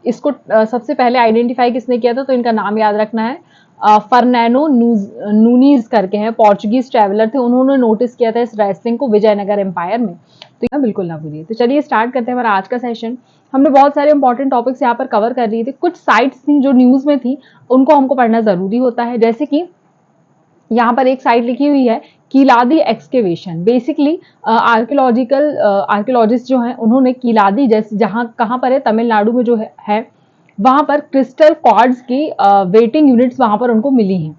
इसको सबसे पहले आइडेंटिफाई किसने किया था, तो इनका नाम याद रखना है। फर्नैनो नूनीज करके हैं, पोर्चुगीज ट्रैवलर थे, उन्होंने नोटिस किया था इस रेसलिंग को विजयनगर एम्पायर में। तो यहाँ बिल्कुल ना भूलिए। तो चलिए स्टार्ट करते हैं हमारा आज का सेशन। हमने बहुत सारे इंपॉर्टेंट टॉपिक्स यहाँ पर कवर कर लिए थे। कुछ साइट्स थी जो न्यूज में थी, उनको हमको पढ़ना जरूरी होता है। जैसे कि यहाँ पर एक साइट लिखी हुई है कीलादी एक्सकेवेशन। बेसिकली आर्कियोलॉजिस्ट जो हैं उन्होंने कीलादी, जैसे जहाँ कहाँ पर है, तमिलनाडु में जो है वहां पर क्रिस्टल कॉर्ड्स की वेटिंग यूनिट्स वहां पर उनको मिली हैं।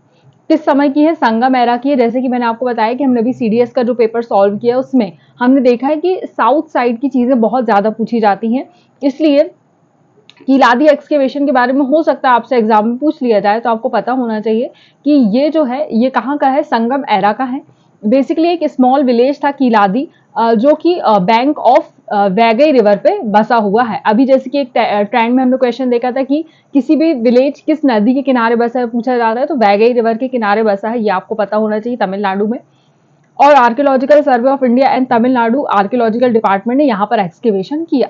किस समय की है? संगम एरा की है। जैसे कि मैंने आपको बताया कि हमने अभी सीडीएस का जो पेपर सॉल्व किया उसमें हमने देखा है कि साउथ साइड की चीजें बहुत ज्यादा पूछी जाती हैं, इसलिए कीलादी एक्सकेवेशन के बारे में हो सकता है आपसे एग्जाम में पूछ लिया जाए, तो आपको पता होना चाहिए कि ये जो है ये कहाँ का है, संगम एरा का है। बेसिकली एक स्मॉल विलेज था कीलादी, जो कि बैंक ऑफ वैगई रिवर पे बसा हुआ है। अभी जैसे कि एक ट्रेंड में हमने क्वेश्चन देखा था कि किसी भी विलेज किस नदी के किनारे बसा है पूछा जाता है, तो वैगई रिवर के किनारे बसा है, ये आपको पता होना चाहिए, तमिलनाडु में। और archaeological survey of India and Tamil Nadu archaeological department ने यहाँ पर एक्सकेवेशन किया।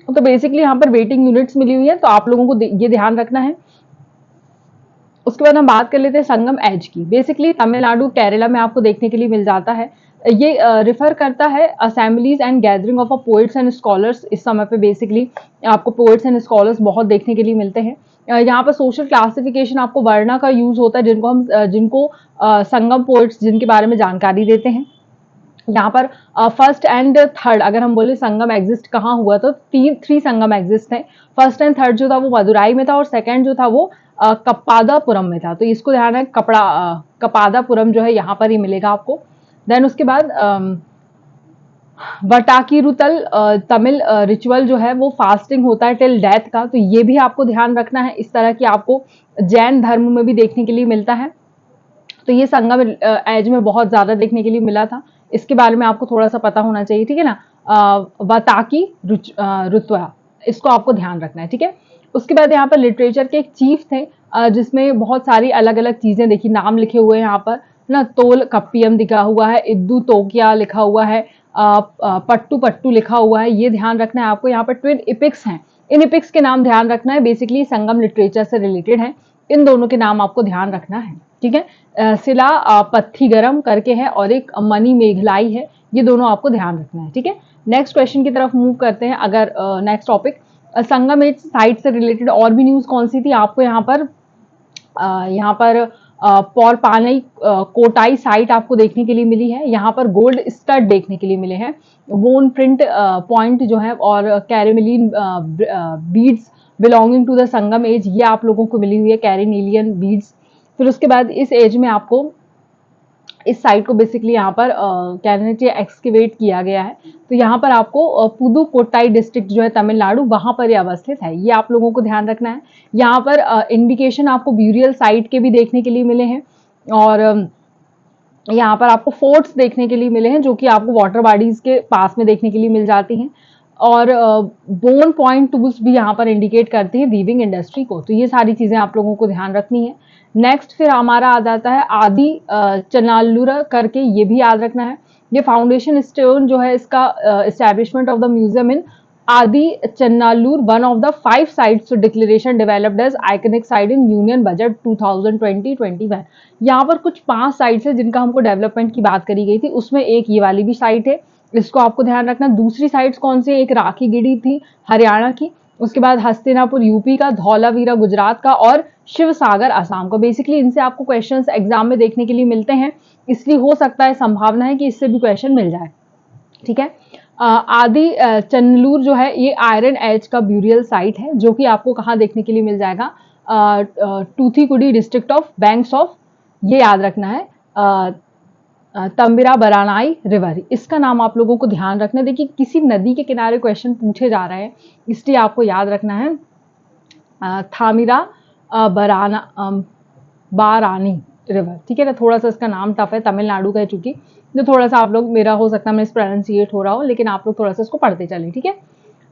तो बेसिकली यहाँ पर वेटिंग यूनिट्स मिली हुई है, तो आप लोगों को ये ध्यान रखना है। उसके बाद हम बात कर लेते हैं संगम एज की। बेसिकली तमिलनाडु केरला में आपको देखने के लिए मिल जाता है। ये रिफर करता है assemblies and gathering of poets and scholars. इस समय पे बेसिकली आपको पोएट्स एंड स्कॉलर्स बहुत देखने के लिए मिलते हैं। यहाँ पर सोशल क्लासिफिकेशन आपको वर्णा का यूज होता है, जिनको संगम पोएट्स जिनके बारे में जानकारी देते हैं। यहाँ पर फर्स्ट एंड थर्ड अगर हम बोले संगम एग्जिस्ट कहाँ हुआ, तो 3 संगम एग्जिस्ट थे। फर्स्ट एंड थर्ड जो था वो मदुराई में था और सेकंड जो था वो कप्पादापुरम में था। तो इसको ध्यान है, कपादापुरम जो है यहाँ पर ही मिलेगा आपको। देन उसके बाद वटाकीरुतल तमिल रिचुअल जो है वो फास्टिंग होता है टिल डेथ का, तो ये भी आपको ध्यान रखना है। इस तरह की आपको जैन धर्म में भी देखने के लिए मिलता है। तो ये संगम एज में बहुत ज्यादा देखने के लिए मिला था, इसके बारे में आपको थोड़ा सा पता होना चाहिए, ठीक है ना। वताकी रुत्वा, इसको आपको ध्यान रखना है, ठीक है। उसके बाद यहाँ पर लिटरेचर के एक चीफ थे, जिसमें बहुत सारी अलग अलग चीजें देखी, नाम लिखे हुए हैं यहाँ पर ना। तोल कप्पियम लिखा हुआ है, इद्दू तोकिया लिखा हुआ है, पट्टू पट्टू लिखा हुआ है, ये ध्यान रखना है आपको। यहाँ पर ट्विन इपिक्स हैं, इन इपिक्स के नाम ध्यान रखना है, बेसिकली संगम लिटरेचर से रिलेटेड है, इन दोनों के नाम आपको ध्यान रखना है, ठीक है। शिला पत्थीगरम करके है और एक मनी मेघलाई है, ये दोनों आपको ध्यान रखना है, ठीक है। नेक्स्ट क्वेश्चन की तरफ मूव करते हैं। अगर नेक्स्ट टॉपिक संगम एज साइट से रिलेटेड और भी न्यूज कौन सी थी आपको यहाँ पर पौरपानई कोटाई साइट आपको देखने के लिए मिली है। यहाँ पर गोल्ड स्टड देखने के लिए मिले हैं, वोन प्रिंट पॉइंट जो है और carnelian beads belonging to the Sangam age, ये आप लोगों को मिली हुई है, कैरेनिलियन बीड्स। फिर उसके बाद इस एज में आपको इस साइट को बेसिकली यहाँ पर कहना चाहिए एक्सकेवेट किया गया है। तो यहाँ पर आपको पुदुकोट्टाई डिस्ट्रिक्ट जो है तमिलनाडु, वहां पर ये अवस्थित है, ये आप लोगों को ध्यान रखना है। यहाँ पर इंडिकेशन आपको ब्यूरियल साइट के भी देखने के लिए मिले हैं और यहाँ पर आपको फोर्ट्स देखने के लिए मिले हैं, जो कि आपको वाटर बॉडीज के पास में देखने के लिए मिल जाती हैं। और बोन पॉइंट टूल्स भी यहाँ पर इंडिकेट करती है वीविंग इंडस्ट्री को। तो ये सारी चीजें आप लोगों को ध्यान रखनी है। नेक्स्ट फिर हमारा आ जाता है आदि चनालुरा करके, ये भी याद रखना है। ये फाउंडेशन स्टोन जो है इसका establishment of the museum in Adichanallur, one of the 5 sites declaration developed as iconic site in union budget 2020-21। यहाँ पर कुछ 5 साइट्स है जिनका हमको डेवलपमेंट की बात करी गई थी, उसमें एक ये वाली भी साइट है, इसको आपको ध्यान रखना। दूसरी साइट्स कौन सी है? एक राखीगिरी थी हरियाणा की, उसके बाद हस्तिनापुर यूपी का, धौलावीरा गुजरात का और शिव सागर असम का। बेसिकली इनसे आपको क्वेश्चंस एग्जाम में देखने के लिए मिलते हैं, इसलिए हो सकता है, संभावना है कि इससे भी क्वेश्चन मिल जाए, ठीक है। आदि चन्नलूर जो है ये आयरन एज का ब्यूरियल साइट है, जो कि आपको कहाँ देखने के लिए मिल जाएगा? टूथीकुडी डिस्ट्रिक्ट ऑफ बैंक्स ऑफ, ये याद रखना है, तंबिरा बरानाई रिवर, इसका नाम आप लोगों को ध्यान रखना है। देखिए किसी नदी के किनारे क्वेश्चन पूछे जा रहे हैं, इसलिए आपको याद रखना है थामिरा बारानी रिवर, ठीक है ना। थोड़ा सा इसका नाम टफ है, तमिलनाडु का है चूंकि, जो थोड़ा सा आप लोग, मेरा हो सकता है मिस प्रोनाउंसिएट हो रहा हो, लेकिन आप लोग थोड़ा सा इसको पढ़ते चलें, ठीक है।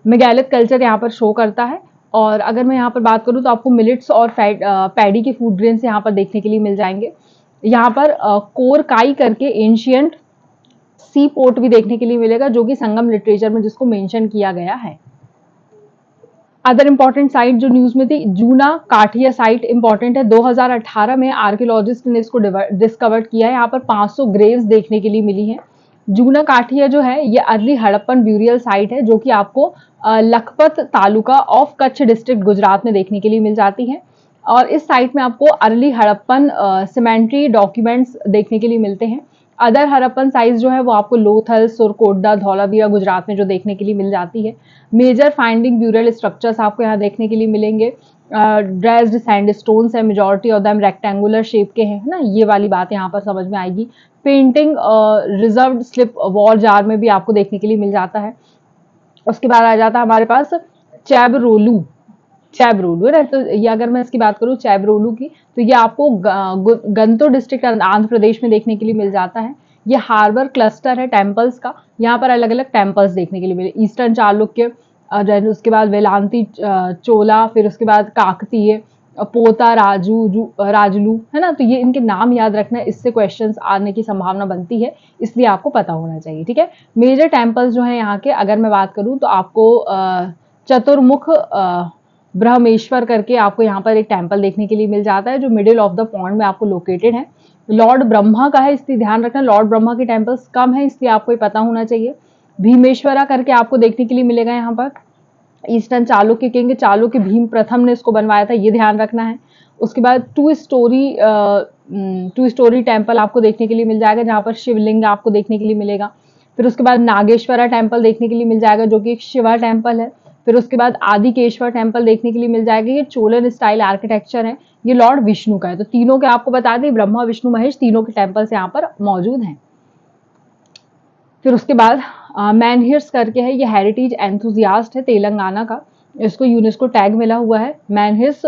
मेगालिथ कल्चर यहाँ पर शो करता है। और अगर मैं यहाँ पर बात करूँ तो आपको मिलेट्स और पैडी के फूड ग्रेन्स यहाँ पर देखने के लिए मिल जाएंगे। यहाँ पर कोरकाई करके एंशियंट सी पोर्ट भी देखने के लिए मिलेगा, जो कि संगम लिटरेचर में जिसको मेंशन किया गया है। अदर इंपॉर्टेंट साइट जो न्यूज में थी, जूना काठिया साइट इंपॉर्टेंट है। 2018 में आर्कियोलॉजिस्ट ने इसको डिस्कवर किया है। यहाँ पर 500 ग्रेव्स देखने के लिए मिली हैं। जूना काठिया जो है ये अर्ली हड़प्पन ब्यूरियल साइट है, जो कि आपको लखपत तालुका ऑफ कच्छ डिस्ट्रिक्ट गुजरात में देखने के लिए मिल जाती है। और इस साइट में आपको अर्ली हड़प्पन सिमेंट्री डॉक्यूमेंट्स देखने के लिए मिलते हैं। अदर हड़प्पन साइट्स जो है वो आपको लोथल, सुरकोटडा, धौलावीरा गुजरात में जो देखने के लिए मिल जाती है। मेजर फाइंडिंग ब्यूरल स्ट्रक्चर्स आपको यहाँ देखने के लिए मिलेंगे। ड्रेस्ड सैंडस्टोन्स है, majority of them rectangular shape के हैं, है ना, ये वाली बात यहाँ पर समझ में आएगी। Painting reserved slip war jar में भी आपको देखने के लिए मिल जाता है। उसके बाद आ जाता है हमारे पास चैबरोलू है ना। तो ये अगर मैं इसकी बात करूँ चैबरोलू की, तो ये आपको गंतुर डिस्ट्रिक्ट आंध्र प्रदेश में देखने के लिए मिल जाता है। ये हार्बर क्लस्टर है टेम्पल्स का, यहाँ पर अलग अलग टेम्पल्स देखने के लिए मिले। ईस्टर्न चालुक्य, उसके बाद वेलांती चोला, फिर उसके बाद काकतीय, पोता राजलू, है ना। तो ये इनके नाम याद रखना है, इससे क्वेश्चंस आने की संभावना बनती है, इसलिए आपको पता होना चाहिए, ठीक है। मेजर टेम्पल्स जो है यहाँ के, अगर मैं बात करूँ तो आपको चतुर्मुख ब्रह्मेश्वर करके आपको यहाँ पर एक टेम्पल देखने के लिए मिल जाता है, जो मिडिल ऑफ द पॉन्ड में आपको लोकेटेड है। लॉर्ड ब्रह्मा का है, इसलिए ध्यान रखना, लॉर्ड ब्रह्मा के टेम्पल्स कम है, इसलिए आपको ये पता होना चाहिए। भीमेश्वरा करके आपको देखने के लिए मिलेगा यहाँ पर। ईस्टर्न चालुक्य किंग चालुक्य भीम प्रथम ने इसको बनवाया था, ये ध्यान रखना है। उसके बाद टू स्टोरी टेम्पल आपको देखने के लिए मिल जाएगा, जहाँ पर शिवलिंग आपको देखने के लिए मिलेगा। फिर उसके बाद नागेश्वरा टेम्पल देखने के लिए मिल जाएगा, जो कि एक शिवा टेम्पल है। फिर उसके बाद आदिकेश्वर टेम्पल देखने के लिए मिल जाएगा, ये चोलन स्टाइल आर्किटेक्चर है, ये लॉर्ड विष्णु का है। तो तीनों के आपको बता दें, ब्रह्मा विष्णु महेश तीनों के टेम्पल्स यहाँ पर मौजूद हैं। फिर उसके बाद मैनहिर्स करके है, ये हेरिटेज एंथुजियास्ट है तेलंगाना का, इसको यूनेस्को टैग मिला हुआ है। मैनहिर्स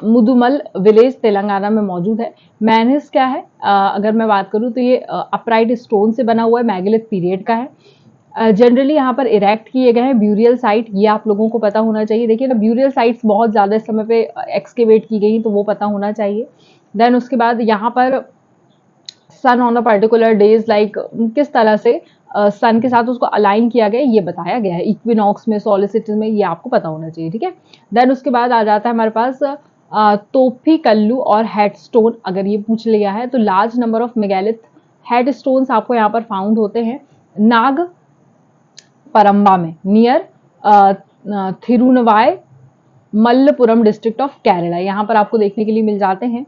मुदुमल विलेज तेलंगाना में मौजूद है। मैनहिर्स क्या है, अगर मैं बात करूँ तो ये अपराइट स्टोन से बना हुआ है, मैगलिथ पीरियड का है। जनरली यहाँ पर इरेक्ट किए गए हैं ब्यूरियल साइट, ये आप लोगों को पता होना चाहिए। देखिए ना, ब्यूरियल साइट्स बहुत ज़्यादा इस समय पे एक्सकेवेट की गई, तो वो पता होना चाहिए। देन उसके बाद यहाँ पर sun on a particular days, like किस तरह से सन के साथ उसको अलाइन किया गया ये बताया गया है। इक्विनॉक्स में, सोलिसिटस में, ये आपको पता होना चाहिए, ठीक है। देन उसके बाद आ जाता है हमारे पास तोफी कल्लू और हेड स्टोन, अगर ये पूछ लिया है तो large number of megalith head stones आपको यहाँ पर फाउंड होते हैं। नाग परम्बा में, near Thirunavaya Malappuram district of Kerala, यहाँ पर आपको देखने के लिए मिल जाते हैं।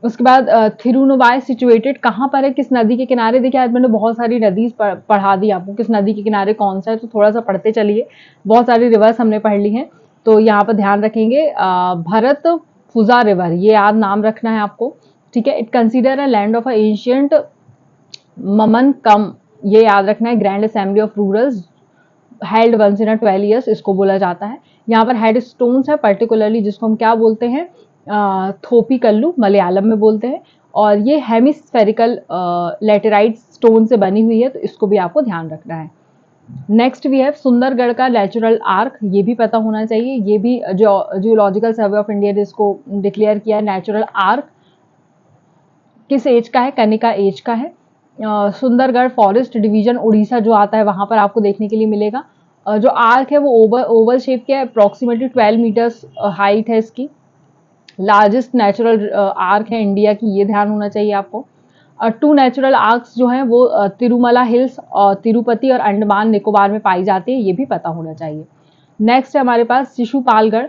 उसके बाद थिरुनवाई सिचुएटेड कहाँ पर है, किस नदी के किनारे। देखिए आज मैंने बहुत सारी नदी पढ़ा दी आपको, किस नदी के किनारे कौन सा है, तो थोड़ा सा पढ़ते चलिए। बहुत सारी रिवर्स हमने पढ़ ली हैं, तो यहाँ पर ध्यान रखेंगे भरत फुजा रिवर, ये याद नाम रखना है आपको, ठीक है। It consider a land of a ancient Mamankam, ये याद रखना है। Grand assembly of rulers held once in 12 years, इसको बोला जाता है। यहाँ पर हेड स्टोन्स है पर्टिकुलरली, जिसको हम क्या बोलते हैं, थोपी कल्लू मलयालम में बोलते हैं। और ये हेमिस्फेरिकल लेटेराइट स्टोन से बनी हुई है, तो इसको भी आपको ध्यान रखना है। नेक्स्ट वी हैव सुंदरगढ़ का नेचुरल आर्क, ये भी पता होना चाहिए। ये भी जियोलॉजिकल सर्वे ऑफ इंडिया ने इसको डिक्लेयर किया है। नेचुरल आर्क किस एज का है, कनिका एज का है। सुंदरगढ़ फॉरेस्ट डिवीजन उड़ीसा जो आता है, वहां पर आपको देखने के लिए मिलेगा। जो आर्क है वो ओवल शेप के है, अप्रोक्सीमेटली 12 मीटर्स हाइट है इसकी। लार्जेस्ट नेचुरल आर्क है इंडिया की, ये ध्यान होना चाहिए आपको। टू नेचुरल आर्क्स जो हैं वो तिरुमला हिल्स और तिरुपति और अंडमान निकोबार में पाई जाती है, ये भी पता होना चाहिए। नेक्स्ट है हमारे पास शिशुपालगढ़।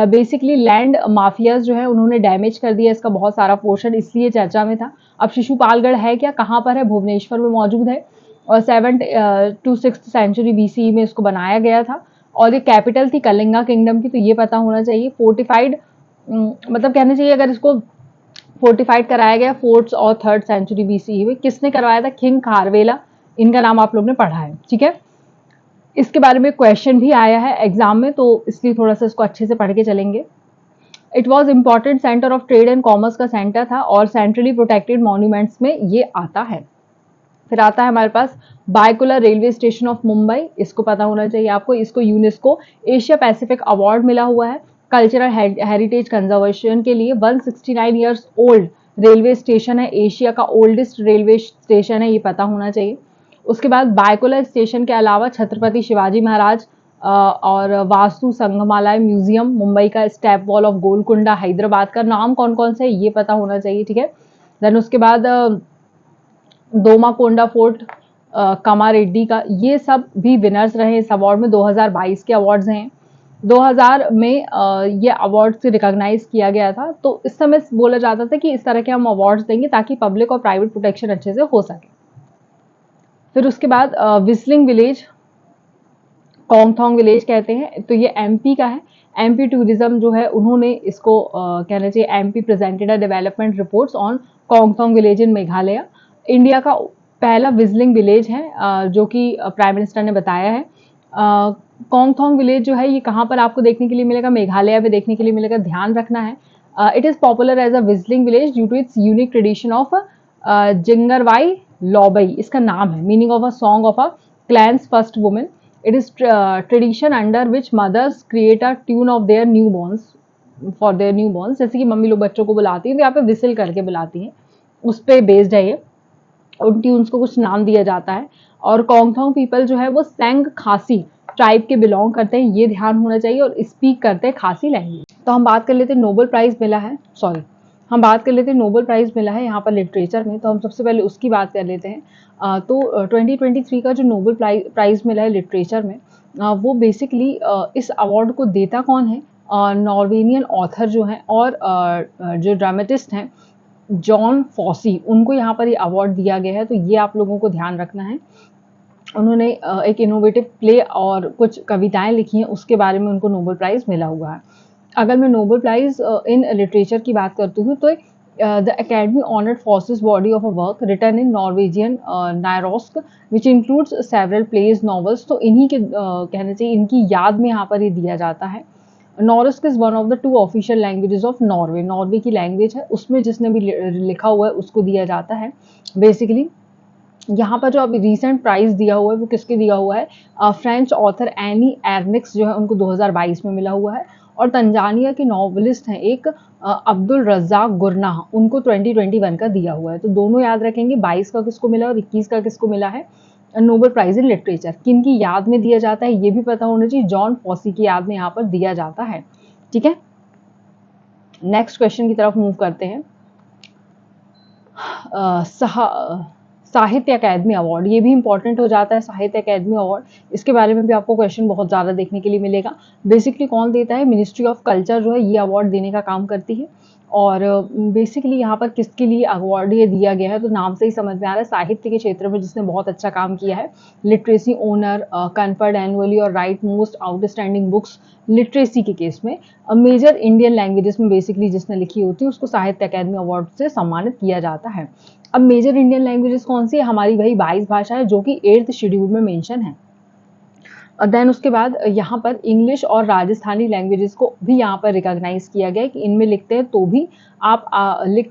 बेसिकली लैंड माफियाज जो है उन्होंने डैमेज कर दिया इसका बहुत सारा पोर्शन, इसलिए चर्चा में था। अब शिशुपालगढ़ है क्या, कहाँ पर है, भुवनेश्वर में मौजूद है। और 7th to 6th century BCE में इसको बनाया गया था। और ये कैपिटल थी कलिंगा किंगडम की, तो ये पता होना चाहिए। फोर्टिफाइड मतलब कहना चाहिए, अगर इसको फोर्टिफाइड कराया गया 4th और 3rd सेंचुरी BCE में। किसने करवाया था? किंग खारवेला। इनका नाम आप लोग ने पढ़ा है, ठीक है। इसके बारे में क्वेश्चन भी आया है एग्जाम में, तो इसलिए थोड़ा सा इसको अच्छे से पढ़ के चलेंगे। It was important centre of trade and commerce का सेंटर था और सेंट्रली प्रोटेक्टेड मॉन्यूमेंट्स में ये आता है। फिर आता है हमारे पास बायकुलर रेलवे स्टेशन ऑफ मुंबई, इसको पता होना चाहिए आपको। इसको यूनेस्को एशिया पैसिफिक अवार्ड मिला हुआ है कल्चरल हेरिटेज कंजर्वेशन के लिए। 169 ईयर्स ओल्ड रेलवे स्टेशन है, एशिया का ओल्डेस्ट रेलवे स्टेशन है, ये पता होना चाहिए। उसके बाद बायकुलर स्टेशन के अलावा छत्रपति शिवाजी महाराज और वास्तु संग्रहालय म्यूजियम मुंबई का, step wall of Golconda Hyderabad का। नाम कौन कौन से है ये पता होना चाहिए, ठीक है। देन उसके बाद दोमाकोंडा फोर्ट कामारेड्डी का, ये सब भी विनर्स रहे इस अवार्ड में। 2022 के अवार्ड्स हैं। 2000 में ये अवार्ड से रिकॉग्नाइज किया गया था। तो इस समय बोला जाता था कि इस तरह के हम अवार्ड्स देंगे ताकि पब्लिक और प्राइवेट प्रोटेक्शन अच्छे से हो सके। फिर उसके बाद विस्लिंग विलेज, कोंगथोंग विलेज कहते हैं, तो ये MP का है। MP टूरिज्म जो है उन्होंने इसको कहना चाहिए MP presented development reports on Kongthong village in Meghalaya. India का पहला विजलिंग विलेज है जो कि प्राइम मिनिस्टर ने बताया है। कोंगथोंग विलेज जो है ये कहाँ पर आपको देखने के लिए मिलेगा? मेघालय में देखने के लिए मिलेगा, ध्यान रखना है। It is popular as a whistling village due to its unique tradition of Jingrwai Lawbei, इसका नाम है। Meaning of a song of a clans first women. It is tradition under which mothers create a tune of their newborns for their newborns. जैसे कि मम्मी लोग बच्चों को बुलाती हैं तो यहाँ पे विसिल करके बुलाती हैं, उस पर बेस्ड है ये। उन ट्यून्स को कुछ नाम दिया जाता है। और कोंगथोंग पीपल जो है वो सेंग खासी ट्राइब के बिलोंग करते हैं, ये ध्यान होना चाहिए, और स्पीक करते हैं खासी लैंग्वेज। तो हम बात कर लेते हैं नोबेल प्राइज मिला है, हम बात कर लेते हैं नोबेल प्राइज मिला है यहाँ पर लिटरेचर में, तो हम सबसे पहले उसकी बात कर लेते हैं। तो 2023 का जो नोबेल प्राइज मिला है लिटरेचर में, वो बेसिकली इस अवार्ड को देता कौन है? नॉर्वेनियन ऑथर जो हैं और जो ड्रामेटिस्ट हैं जॉन फॉसी, उनको यहाँ पर ये अवार्ड दिया गया है। तो ये आप लोगों को ध्यान रखना है। उन्होंने एक इनोवेटिव प्ले और कुछ कविताएं लिखी हैं, उसके बारे में उनको नोबेल प्राइज मिला हुआ है। अगर मैं नोबेल प्राइज इन लिटरेचर की बात करती हूँ तो the academy honoured Fosse's body of a work written in Norwegian Nynorsk which includes several plays novels. तो इन्हीं के कहना चाहिए इनकी याद में यहाँ पर ये दिया जाता है। Nynorsk is one of the 2 official languages of Norway, Norway की लैंग्वेज है, उसमें जिसने भी लिखा हुआ है उसको दिया जाता है। बेसिकली यहाँ पर जो अभी रिसेंट प्राइज दिया हुआ है वो किसके दिया हुआ है? फ्रेंच ऑथर एनी एर्निक्स जो है उनको 2022 में मिला हुआ है। और तंजानिया के नॉवलिस्ट हैं एक अब्दुल रज्जाक गुरनाह, उनको 2021 का दिया हुआ है। तो दोनों याद रखेंगे, 22 का किसको मिला और 21 का किसको मिला है नोबेल प्राइज इन लिटरेचर। किन की याद में दिया जाता है ये भी पता होना चाहिए, जॉन फॉसी की याद में यहाँ पर दिया जाता है, ठीक है। नेक्स्ट क्वेश्चन की तरफ मूव करते हैं। साहित्य अकादमी अवार्ड, ये भी इंपॉर्टेंट हो जाता है साहित्य अकादमी अवार्ड। इसके बारे में भी आपको क्वेश्चन बहुत ज़्यादा देखने के लिए मिलेगा। बेसिकली कौन देता है? मिनिस्ट्री ऑफ कल्चर जो है ये अवार्ड देने का काम करती है। और बेसिकली यहाँ पर किसके लिए अवार्ड ये दिया गया है? तो नाम से ही समझ में आ रहा है साहित्य के क्षेत्र में जिसने बहुत अच्छा काम किया है। लिटरेसी ओनर कन्फर्ड एनुअली और right most outstanding books literacy के केस में। मेजर इंडियन लैंग्वेजेस में बेसिकली जिसने लिखी होती है उसको साहित्य अकादमी अवार्ड से सम्मानित किया जाता है। अब मेजर इंडियन लैंग्वेजेस कौन सी है? हमारी वही 22 भाषा है जो कि 8th शेड्यूल में मेंशन है। देन उसके बाद यहाँ पर इंग्लिश और राजस्थानी लैंग्वेजेस को भी यहाँ पर रिकॉग्नाइज किया गया है कि इनमें लिखते हैं तो भी आप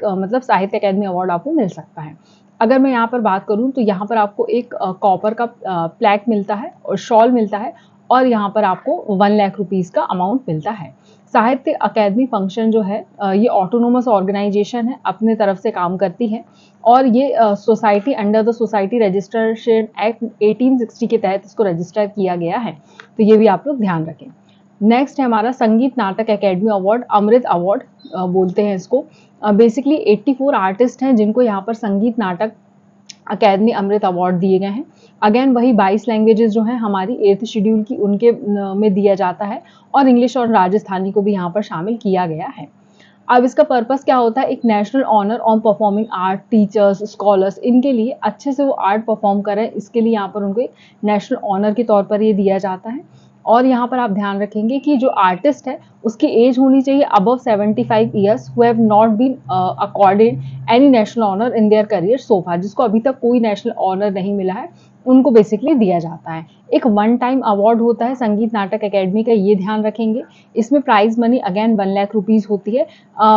मतलब साहित्य अकादमी अवार्ड आपको मिल सकता है। अगर मैं यहाँ पर बात करूँ तो यहाँ पर आपको एक कॉपर का प्लैक मिलता है और शॉल मिलता है, और यहाँ पर आपको 1 लाख रुपीज़ का अमाउंट मिलता है। साहित्य अकादमी फंक्शन जो है ये ऑटोनोमस ऑर्गेनाइजेशन है, अपने तरफ से काम करती है, और ये society under the society registration act 1860 के तहत इसको रजिस्टर किया गया है। तो ये भी आप लोग ध्यान रखें। नेक्स्ट है हमारा संगीत नाटक अकेडमी अवार्ड, अमृत अवार्ड बोलते हैं इसको। बेसिकली 84 आर्टिस्ट हैं जिनको यहाँ पर संगीत नाटक अकेडमी अमृत अवार्ड दिए गए हैं। अगेन वही 22 लैंग्वेजेस जो हैं हमारी 8th शेड्यूल की उनके में दिया जाता है, और इंग्लिश और राजस्थानी को भी यहाँ पर शामिल किया गया है। अब इसका पर्पस क्या होता है? एक national honour on performing art, teachers, scholars, इनके लिए अच्छे से वो आर्ट परफॉर्म करें, इसके लिए यहाँ पर उनको एक नेशनल ऑनर के तौर पर ये दिया जाता है। और यहाँ पर आप ध्यान रखेंगे कि जो आर्टिस्ट है उसकी एज होनी चाहिए above 75 years, who have not been accorded any national honour in their career so far, जिसको अभी तक कोई नेशनल ऑनर नहीं मिला है, उनको बेसिकली दिया जाता है। एक वन टाइम अवार्ड होता है संगीत नाटक अकेडमी का, ये ध्यान रखेंगे। इसमें prize money again 1 lakh rupees होती है।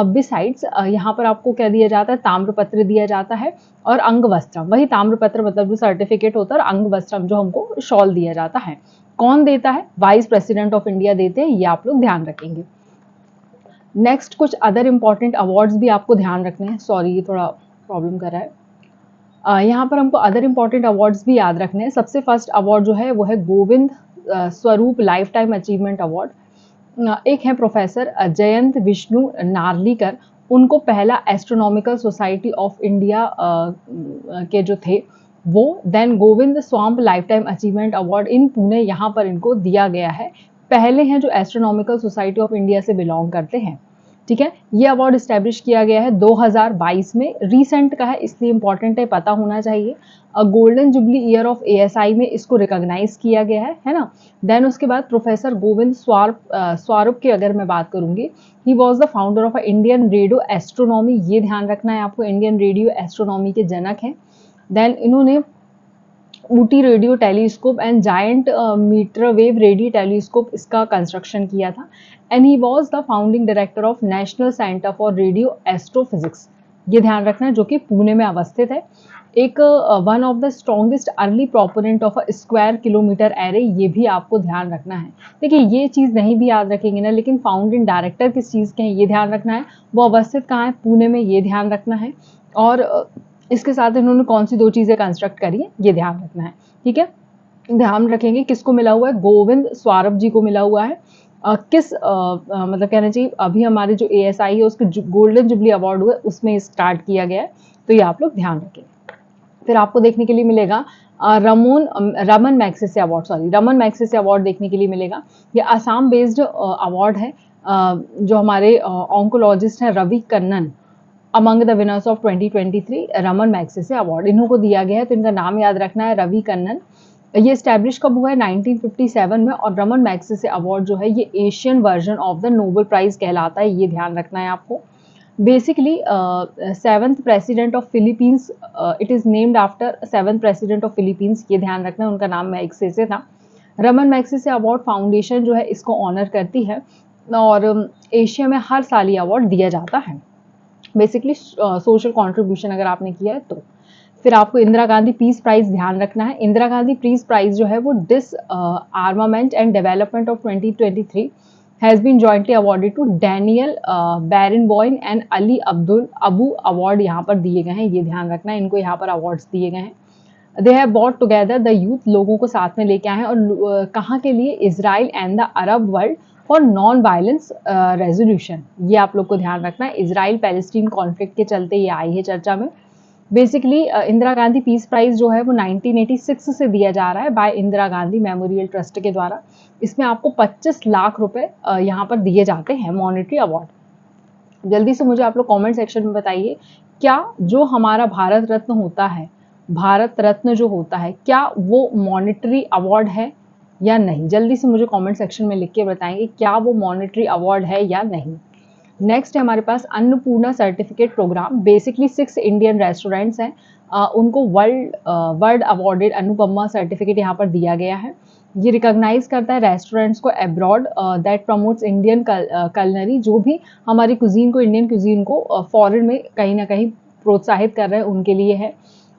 बिसाइड्स यहाँ पर आपको क्या दिया जाता है, ताम्रपत्र दिया जाता है और अंग वस्त्रम, वही ताम्रपत्र मतलब जो सर्टिफिकेट होता है, और अंग वस्त्रम जो हमको शॉल दिया जाता है। कौन देता है, वाइस प्रेसिडेंट ऑफ इंडिया देते हैं, ये आप लोग ध्यान रखेंगे। नेक्स्ट कुछ अदर इंपॉर्टेंट अवार्ड्स भी आपको ध्यान रखने हैं, सॉरी ये थोड़ा प्रॉब्लम कर रहा है। यहाँ पर हमको अदर इंपॉर्टेंट अवार्ड्स भी याद रखने हैं। सबसे फर्स्ट अवार्ड जो है वो है Govind Swarup life time achievement award. एक है प्रोफेसर जयंत विष्णु नार्लीकर, उनको पहला एस्ट्रोनॉमिकल सोसाइटी ऑफ इंडिया के जो थे वो। Then Govind Swarup lifetime achievement award in Pune, यहाँ पर इनको दिया गया है, पहले हैं जो एस्ट्रोनॉमिकल सोसाइटी ऑफ इंडिया से बिलोंग करते हैं। ठीक है, ये अवार्ड इस्टेब्लिश किया गया है 2022 में, रीसेंट का है इसलिए इंपॉर्टेंट है, पता होना चाहिए। Golden jubilee year of ASI में इसको रिकॉग्नाइज किया गया है ना। देन उसके बाद प्रोफेसर गोविंद स्वारूप की अगर मैं बात करूंगी, ही was the founder of Indian radio astronomy, ये ध्यान रखना है आपको, इंडियन रेडियो एस्ट्रोनॉमी के जनक हैं। देन इन्होंने Ooty radio telescope and giant metrewave radio telescope इसका कंस्ट्रक्शन किया था। And he was the founding director of national centre for radio astrophysics, ये ध्यान रखना है, जो कि पुणे में अवस्थित है। एक one of the strongest early proponent of a square kilometre array, ये भी आपको ध्यान रखना है। देखिए ये चीज़ नहीं भी याद रखेंगे ना, लेकिन फाउंडिंग डायरेक्टर किस चीज़ के हैं ये ध्यान रखना है, वो अवस्थित कहाँ है, पुणे में, ये ध्यान रखना है। और इसके साथ इन्होंने कौन सी 2 चीज़ें कंस्ट्रक्ट करी है ये ध्यान रखना है। ठीक है, ध्यान रखेंगे किसको मिला हुआ है, गोविंद स्वारूप जी को मिला हुआ है। किस मतलब कहना चाहिए, अभी हमारे जो एएसआई है उसके गोल्डन जुबली अवार्ड हुआ उसमें स्टार्ट किया गया है, तो ये आप लोग ध्यान रखें। फिर आपको देखने के लिए मिलेगा Raman Magsaysay award, sorry Raman Magsaysay award देखने के लिए मिलेगा। ये आसाम बेस्ड अवार्ड है। जो हमारे ऑन्कोलॉजिस्ट हैं Ravi Kannan, among the winners of 2023 Ramon Magsaysay award, इन्हों को दिया गया है, तो इनका नाम याद रखना है, रवि कन्नन। ये स्टैब्लिश कब हुआ है, 1957 में। और रमन मैग्सेसे अवार्ड जो है ये Asian version of the Nobel prize कहलाता है, ये ध्यान रखना है आपको। Basically 7th president of Philippines, it is named after 7th president of Philippines, ये ध्यान रखना है, उनका नाम मैग्सेसे था। रमन मैग्सेसे अवार्ड फाउंडेशन जो है इसको ऑनर करती है, और एशिया में हर साल ये अवार्ड दिया जाता है, बेसिकली सोशल कंट्रीब्यूशन अगर आपने किया है तो। फिर आपको इंदिरा गांधी पीस प्राइज ध्यान रखना है। इंदिरा गांधी पीस प्राइज जो है वो disarmament and development of 2023 has been jointly awarded to Daniel Barenboim and Ali Abdul Abu Awad यहाँ पर दिए गए हैं, ये ध्यान रखना है, इनको यहाँ पर अवार्ड्स दिए गए हैं। They have bought together the youth, लोगों को साथ में लेके आए हैं, और कहाँ के लिए, Israel and the Arab world for non violence resolution, ये आप लोग को ध्यान रखना है। इजराइल पैलेस्टीन कॉन्फ्लिक्ट के चलते ये आई है चर्चा में। Basically Indira Gandhi peace prize जो है वो 1986 से दिया जा रहा है by Indira Gandhi memorial trust के द्वारा। इसमें आपको 25 लाख रुपए यहाँ पर दिए जाते हैं, मॉनेटरी अवार्ड। जल्दी से मुझे आप लोग कमेंट सेक्शन में बताइए, क्या जो हमारा भारत रत्न होता है, भारत रत्न जो होता है, क्या वो मॉनेटरी अवार्ड है या नहीं? जल्दी से मुझे कमेंट सेक्शन में लिख के बताएंगे क्या वो मॉनेटरी अवार्ड है या नहीं। नेक्स्ट है हमारे पास Annapurna certificate program. Basically 6 Indian restaurants हैं, उनको वर्ल्ड अवार्डेड अनुपमा सर्टिफिकेट यहाँ पर दिया गया है। ये रिकॉग्नाइज करता है रेस्टोरेंट्स को abroad that promotes Indian culinary, जो भी हमारी कुजीन को, इंडियन कुजीन को फॉरेन में कहीं ना कहीं प्रोत्साहित कर रहे हैं, उनके लिए है।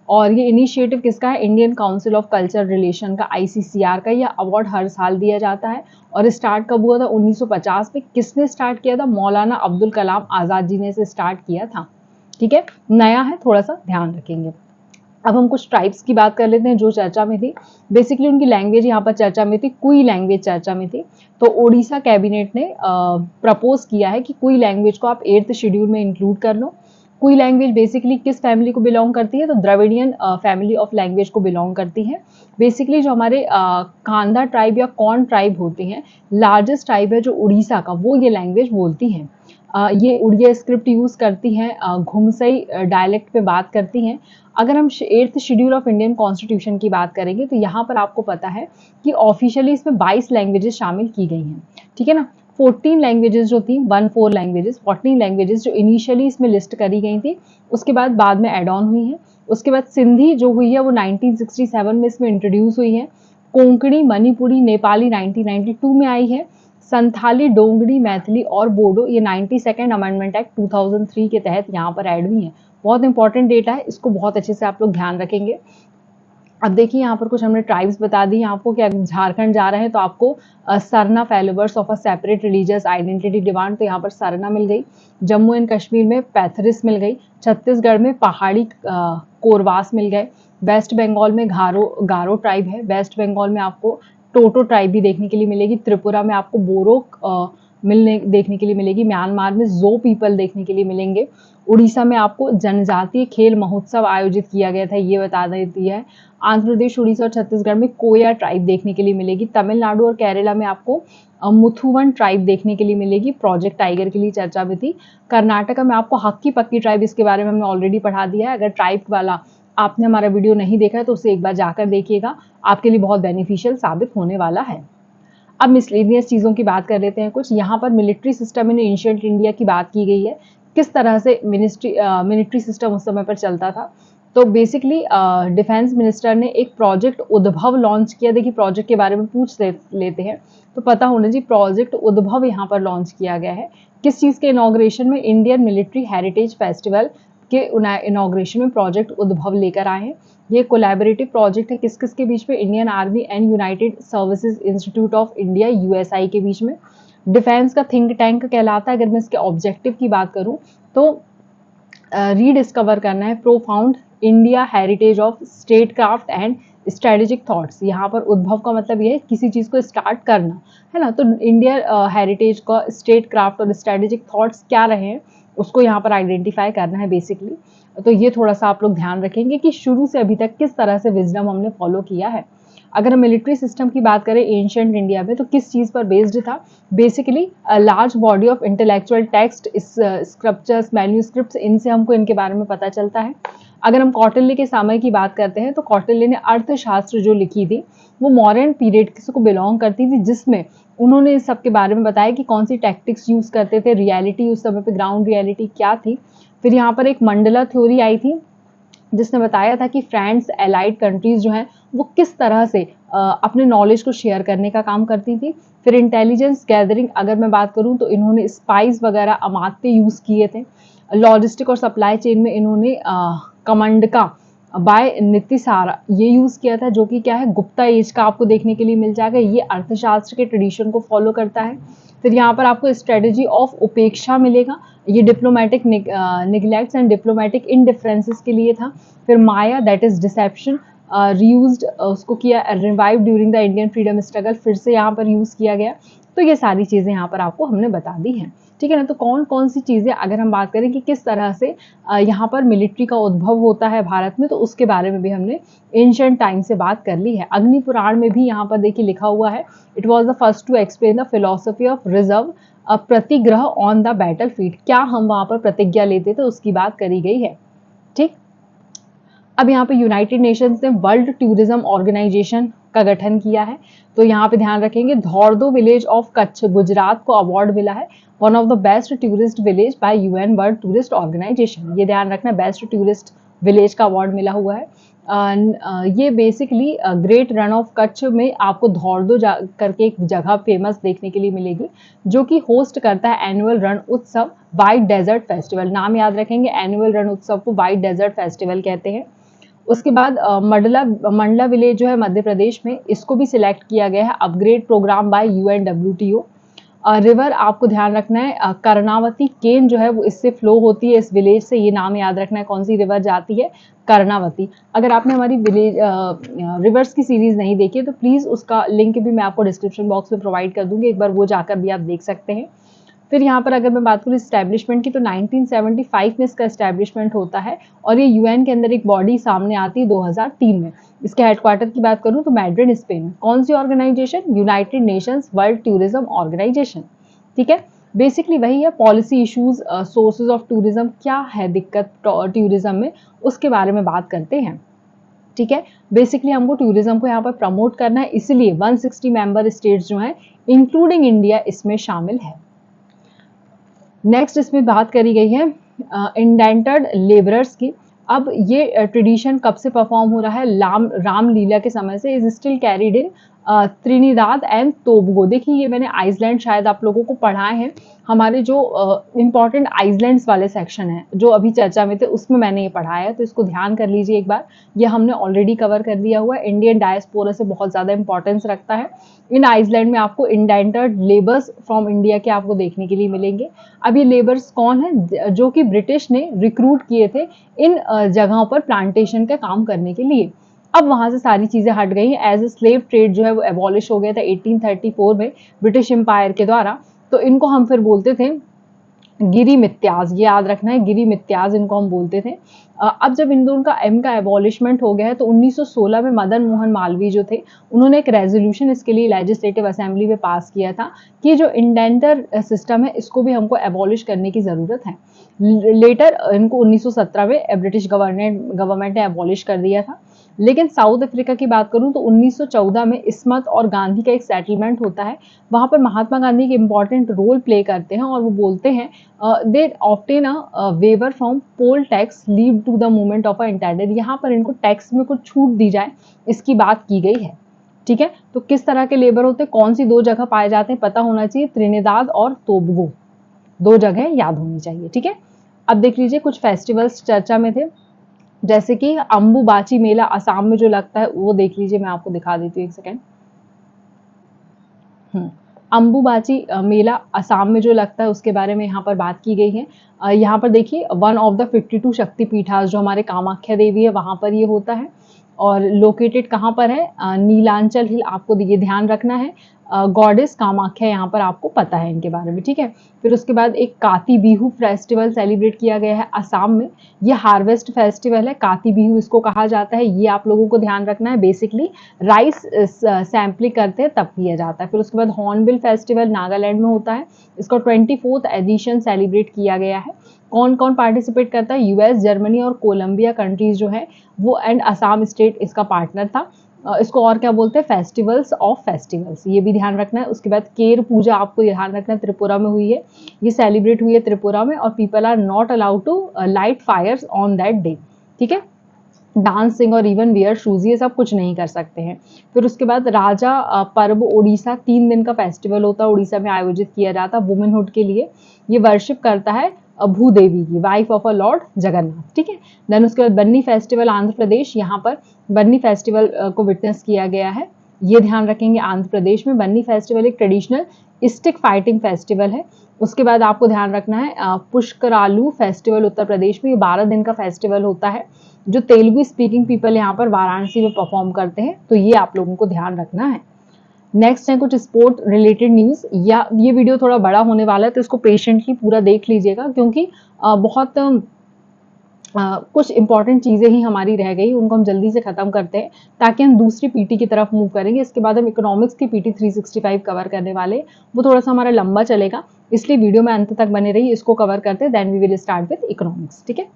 और ये इनिशिएटिव किसका है, Indian council of culture relation का, ICCR का। यह अवार्ड हर साल दिया जाता है। और स्टार्ट कब हुआ था, 1950 में। किसने स्टार्ट किया था, मौलाना अब्दुल कलाम आज़ाद जी ने इसे स्टार्ट किया था। ठीक है, नया है, थोड़ा सा ध्यान रखेंगे। अब हम कुछ ट्राइब्स की बात कर लेते हैं जो चर्चा में थी। बेसिकली उनकी लैंग्वेज यहाँ पर चर्चा में थी, कुई लैंग्वेज चर्चा में थी। तो ओडिशा कैबिनेट ने प्रपोज किया है कि कुई लैंग्वेज को आप 8th शेड्यूल में इंक्लूड कर लो। कुई लैंग्वेज बेसिकली किस फैमिली को बिलोंग करती है, तो द्रविडियन फैमिली ऑफ लैंग्वेज को बिलोंग करती है। बेसिकली जो हमारे कांदा ट्राइब या कौन ट्राइब होते हैं, लार्जेस्ट ट्राइब है जो उड़ीसा का, वो ये लैंग्वेज बोलती हैं। ये उड़िया स्क्रिप्ट यूज़ करती हैं, घुमसई डायलेक्ट पे बात करती हैं। अगर हम 8th schedule of Indian constitution की बात करेंगे तो यहाँ पर आपको पता है कि ऑफिशियली इसमें 22 लैंग्वेजेस शामिल की गई हैं, ठीक है ना। 14 लैंग्वेजेस जो थी, 14 लैंग्वेजेस, 14 लैंग्वेजेस जो इनिशियली इसमें लिस्ट करी गई थी, उसके बाद में एड ऑन हुई हैं। उसके बाद सिंधी जो हुई है वो 1967 में इसमें इंट्रोड्यूस हुई है। कोंकणी, मणिपुरी, नेपाली 1992 में आई है। संथाली, डोंगरी, मैथिली और बोडो ये 92nd अमेंडमेंट एक्ट 2003 के तहत यहाँ पर ऐड हुई हैं। बहुत इंपॉर्टेंट डेटा है, इसको बहुत अच्छे से आप लोग ध्यान रखेंगे। अब देखिए यहाँ पर कुछ हमने ट्राइब्स बता दी आपको कि अगर झारखंड जा रहे हैं तो आपको Sarna followers of a separate religious identity demand, तो यहाँ पर सरना मिल गई। जम्मू एंड कश्मीर में पैथरिस मिल गई। छत्तीसगढ़ में पहाड़ी कोरवास मिल गए। वेस्ट बंगाल में गारो ट्राइब है। वेस्ट बंगाल में आपको टोटो ट्राइब भी देखने के लिए मिलेगी। त्रिपुरा में आपको बोरो देखने के लिए मिलेगी। म्यांमार में जो पीपल देखने के लिए मिलेंगे। उड़ीसा में आपको जनजातीय खेल महोत्सव आयोजित किया गया था, ये बता देती है। आंध्र प्रदेश, उड़ीसा और छत्तीसगढ़ में कोया ट्राइब देखने के लिए मिलेगी। तमिलनाडु और केरला में आपको मुथुवन ट्राइब देखने के लिए मिलेगी, प्रोजेक्ट टाइगर के लिए चर्चा में थी। कर्नाटका में आपको हक्की पक्की ट्राइब, इसके बारे में हमने ऑलरेडी पढ़ा दिया है। अगर ट्राइब वाला आपने हमारा वीडियो नहीं देखा है तो उसे एक बार जाकर देखिएगा, आपके लिए बहुत बेनिफिशियल साबित होने वाला है। अब मिसलेनियस चीज़ों की बात कर लेते हैं कुछ। यहाँ पर military system in ancient India की बात की गई है, किस तरह से मिलिट्री सिस्टम उस समय पर चलता था। तो बेसिकली डिफेंस मिनिस्टर ने एक प्रोजेक्ट उद्भव लॉन्च किया। देखिए प्रोजेक्ट के बारे में पूछ लेते हैं तो पता होना जी, प्रोजेक्ट उद्भव यहाँ पर लॉन्च किया गया है। किस चीज़ के इनॉग्रेशन में? इंडियन मिलिट्री हेरिटेज फेस्टिवल के इनॉग्रेशन में प्रोजेक्ट उद्भव लेकर आए हैं। ये कोलैबोरेटिव प्रोजेक्ट है किस किस के बीच में? Indian army and United services institute of India USI के बीच में। डिफेंस का थिंक टैंक कहलाता है। अगर मैं इसके ऑब्जेक्टिव की बात करूं तो रीडिस्कवर करना है profound India heritage of state craft and strategic thoughts. यहाँ पर उद्भव का मतलब ये है किसी चीज़ को स्टार्ट करना, है ना। तो इंडिया हेरिटेज का स्टेट क्राफ्ट और स्ट्रेटेजिक थॉट्स क्या रहे हैं उसको यहाँ पर आइडेंटिफाई करना है बेसिकली। तो ये थोड़ा सा आप लोग ध्यान रखेंगे कि शुरू से अभी तक किस तरह से विजडम हमने फॉलो किया है। अगर हम मिलिट्री सिस्टम की बात करें एंशिएंट इंडिया में तो किस चीज़ पर बेस्ड था? Basically large body of intellectual text, scriptures, manuscripts, इनसे हमको इनके बारे में पता चलता है। अगर हम कौटिल्य के समय की बात करते हैं तो कौटिल्य ने अर्थशास्त्र जो लिखी थी वो मॉडर्न पीरियड को बिलोंग करती थी, जिसमें उन्होंने इस सब के बारे में बताया कि कौन सी टैक्टिक्स यूज़ करते थे, रियलिटी उस समय पे ग्राउंड रियलिटी क्या थी। फिर यहाँ पर एक मंडला थ्योरी आई थी जिसने बताया था कि फ्रेंड्स एलाइड कंट्रीज जो हैं वो किस तरह से अपने नॉलेज को शेयर करने का काम करती थी। फिर इंटेलिजेंस गैदरिंग अगर मैं बात करूं तो इन्होंने स्पाइस वगैरह अमात्य यूज़ किए थे। लॉजिस्टिक और सप्लाई चेन में इन्होंने कमंडका बाय नीतिसारा ये यूज़ किया था, जो कि क्या है गुप्ता एज का आपको देखने के लिए मिल जाएगा। ये अर्थशास्त्र के ट्रेडिशन को फॉलो करता है। फिर यहाँ पर आपको स्ट्रेटेजी ऑफ उपेक्षा मिलेगा, ये डिप्लोमेटिक निगलेक्ट्स एंड डिप्लोमेटिक इनडिफरेंसेस के लिए था। फिर माया दैट इज डिसेप्शन रीयूज्ड, उसको किया revive during the Indian freedom struggle, फिर से यहाँ पर यूज़ किया गया। तो ये सारी चीज़ें यहाँ पर आपको हमने बता दी हैं, ठीक है ना। तो कौन कौन सी चीज़ें अगर हम बात करें कि किस तरह से यहाँ पर मिलिट्री का उद्भव होता है भारत में, तो उसके बारे में भी हमने एंशिएंट टाइम से बात कर ली है। अग्नि पुराण में भी यहाँ पर देखिए लिखा हुआ है, it was the first to explain the philosophy of reserve pratigraha on the battlefield. क्या हम वहाँ पर प्रतिज्ञा लेते थे उसकी बात करी गई है, ठीक। अब यहाँ पे यूनाइटेड नेशंस ने वर्ल्ड टूरिज्म ऑर्गेनाइजेशन का गठन किया है। तो यहाँ पे ध्यान रखेंगे धौरदो विलेज ऑफ कच्छ गुजरात को अवार्ड मिला है one of the best tourist village by UN world tourist organisation. ये ध्यान रखना, बेस्ट टूरिस्ट विलेज का अवार्ड मिला हुआ है। ये basically great Rann of Kutch में आपको धौरदो करके एक जगह फेमस देखने के लिए मिलेगी, जो कि होस्ट करता है एनुअल रण उत्सव वाइट डेजर्ट फेस्टिवल। नाम याद रखेंगे, एनुअल रण उत्सव को वाइट डेजर्ट फेस्टिवल कहते हैं। उसके बाद मंडला विलेज जो है मध्य प्रदेश में, इसको भी सिलेक्ट किया गया है upgrade programme by UNWTO। River आपको ध्यान रखना है, कर्णावती केन जो है वो इससे फ्लो होती है, इस विलेज से। ये नाम याद रखना है, कौन सी रिवर जाती है? कर्णावती। अगर आपने हमारी विलेज रिवर्स की सीरीज नहीं देखी है तो प्लीज़ उसका लिंक भी मैं आपको डिस्क्रिप्शन बॉक्स में प्रोवाइड कर दूंगी, एक बार वो जाकर भी आप देख सकते हैं। फिर यहाँ पर अगर मैं बात करूँ इस्टेब्लिशमेंट की तो 1975 में इसका इस्टेब्लिशमेंट होता है और ये UN के अंदर एक बॉडी सामने आती है 2003 में। इसके हेडक्वार्टर की बात करूँ तो मैड्रिड स्पेन में। कौन सी organization? United Nations World tourism Organization, ठीक है। बेसिकली वही है, policy issues, sources of tourism, क्या है दिक्कत टूरिज्म में, उसके बारे में बात करते हैं। ठीक है, बेसिकली हमको टूरिज्म को यहाँ पर प्रमोट करना है, इसलिए 160 मेंबर स्टेट्स जो हैं इंक्लूडिंग इंडिया इसमें शामिल है। नेक्स्ट इसमें बात करी गई है इंडेंटर्ड लेबरर्स की। अब ये ट्रेडिशन कब से परफॉर्म हो रहा है, रामलीला के समय से, is still carried in Trinidad and Tobago. देखिए ये मैंने आइसलैंड शायद आप लोगों को पढ़ाए हैं, हमारे जो इम्पॉर्टेंट आइसलैंड्स वाले सेक्शन है जो अभी चर्चा में थे उसमें मैंने ये पढ़ाया है, तो इसको ध्यान कर लीजिए एक बार, ये हमने ऑलरेडी कवर कर दिया हुआ है। इंडियन डायस्पोरा से बहुत ज़्यादा इंपॉर्टेंस रखता है। इन आइसलैंड में आपको इंडेंटर्ड लेबर्स फ्रॉम इंडिया के आपको देखने के लिए मिलेंगे। अब ये लेबर्स कौन है, जो कि ब्रिटिश ने रिक्रूट किए थे इन जगहों पर प्लांटेशन का काम करने के लिए। अब वहां से सारी चीजें हट गई हैं, एज ए स्लेव ट्रेड जो है वो एबॉलिश हो गया था 1834 में ब्रिटिश एम्पायर के द्वारा। तो इनको हम फिर बोलते थे गिरी मित्याज, ये याद रखना है, गिरी मित्याज इनको हम बोलते थे। अब जब इनका एबॉलिशमेंट हो गया है तो 1916 में मदन मोहन मालवीय जो थे उन्होंने एक रेजोल्यूशन इसके लिए लेजिस्लेटिव असेंबली में पास किया था कि जो इंडेंटर सिस्टम है इसको भी हमको एबॉलिश करने की जरूरत है। लेटर इनको 1917 में ब्रिटिश गवर्नमेंट ने एबॉलिश कर दिया था। लेकिन साउथ अफ्रीका की बात करूं तो 1914 में इस्मत और गांधी का एक सेटलमेंट होता है, वहां पर महात्मा गांधी एक इंपॉर्टेंट रोल प्ले करते हैं और वो बोलते हैं they obtain a waiver from poll tax lead to the movement of a indentured. यहाँ पर इनको टैक्स में कुछ छूट दी जाए इसकी बात की गई है। ठीक है, तो किस तरह के लेबर होते हैं, कौन सी दो जगह पाए जाते हैं पता होना चाहिए, त्रिनिदाद और टोबगो, दो जगह याद होनी चाहिए। ठीक है, अब देख लीजिए कुछ फेस्टिवल्स चर्चा में थे, जैसे कि अंबुबाची मेला असम में जो लगता है वो देख लीजिए, मैं आपको दिखा देती हूँ एक सेकेंड। अंबुबाची मेला असम में जो लगता है उसके बारे में यहाँ पर बात की गई है। यहाँ पर देखिए 1 ऑफ द 52 शक्तिपीठास जो हमारे कामाख्या देवी है वहां पर ये होता है, और लोकेटेड कहाँ पर है, नीलांचल हिल, आपको ये ध्यान रखना है। गॉडेस कामाख्या यहाँ पर आपको पता है इनके बारे में। ठीक है, फिर उसके बाद एक काती बिहू फेस्टिवल सेलिब्रेट किया गया है असम में, ये हार्वेस्ट फेस्टिवल है, काती बिहू इसको कहा जाता है, ये आप लोगों को ध्यान रखना है। बेसिकली राइस सैम्पलिंग करते हैं तब किया जाता है। फिर उसके बाद हॉर्नबिल फेस्टिवल नागालैंड में होता है, इसका 24th एडिशन सेलिब्रेट किया गया है। कौन कौन पार्टिसिपेट करता है, यूएस, जर्मनी और कोलंबिया कंट्रीज जो है वो, एंड असम स्टेट इसका पार्टनर था। इसको और क्या बोलते हैं, फेस्टिवल्स ऑफ फेस्टिवल्स, ये भी ध्यान रखना है। उसके बाद केर पूजा आपको ध्यान रखना है, त्रिपुरा में हुई है, ये सेलिब्रेट हुई है त्रिपुरा में, और people are not allowed to light fires on that day. ठीक है, डांसिंग और इवन वियर शूज ये सब कुछ नहीं कर सकते हैं। फिर उसके बाद राजा पर्व उड़ीसा, 3 दिन का फेस्टिवल होता है, उड़ीसा में आयोजित किया जाता है वुमेनहुड के लिए। ये वर्शिप करता है भूदेवी की, wife of a Lord Jagannath. ठीक है, देन उसके बाद बन्नी फेस्टिवल आंध्र प्रदेश, यहाँ पर बन्नी फेस्टिवल को विटनेस किया गया है, ये ध्यान रखेंगे। आंध्र प्रदेश में बन्नी फेस्टिवल एक ट्रेडिशनल स्टिक फाइटिंग फेस्टिवल है। उसके बाद आपको ध्यान रखना है पुष्करालू फेस्टिवल उत्तर प्रदेश में, ये 12 दिन का फेस्टिवल होता है, जो तेलुगु स्पीकिंग पीपल यहाँ पर वाराणसी में परफॉर्म करते हैं, तो ये आप लोगों को ध्यान रखना है। नेक्स्ट है कुछ स्पोर्ट रिलेटेड न्यूज, या ये वीडियो थोड़ा बड़ा होने वाला है तो इसको पेशेंटली पूरा देख लीजिएगा, क्योंकि बहुत कुछ इंपॉर्टेंट चीजें ही हमारी रह गई, उनको हम जल्दी से खत्म करते हैं ताकि हम दूसरी पीटी की तरफ मूव करेंगे। इसके बाद हम इकोनॉमिक्स की पीटी 365 कवर करने वाले, वो थोड़ा सा हमारा लंबा चलेगा, इसलिए वीडियो में अंत तक बने रहिए, इसको कवर करते हैं, then we will start with economics. ठीक है,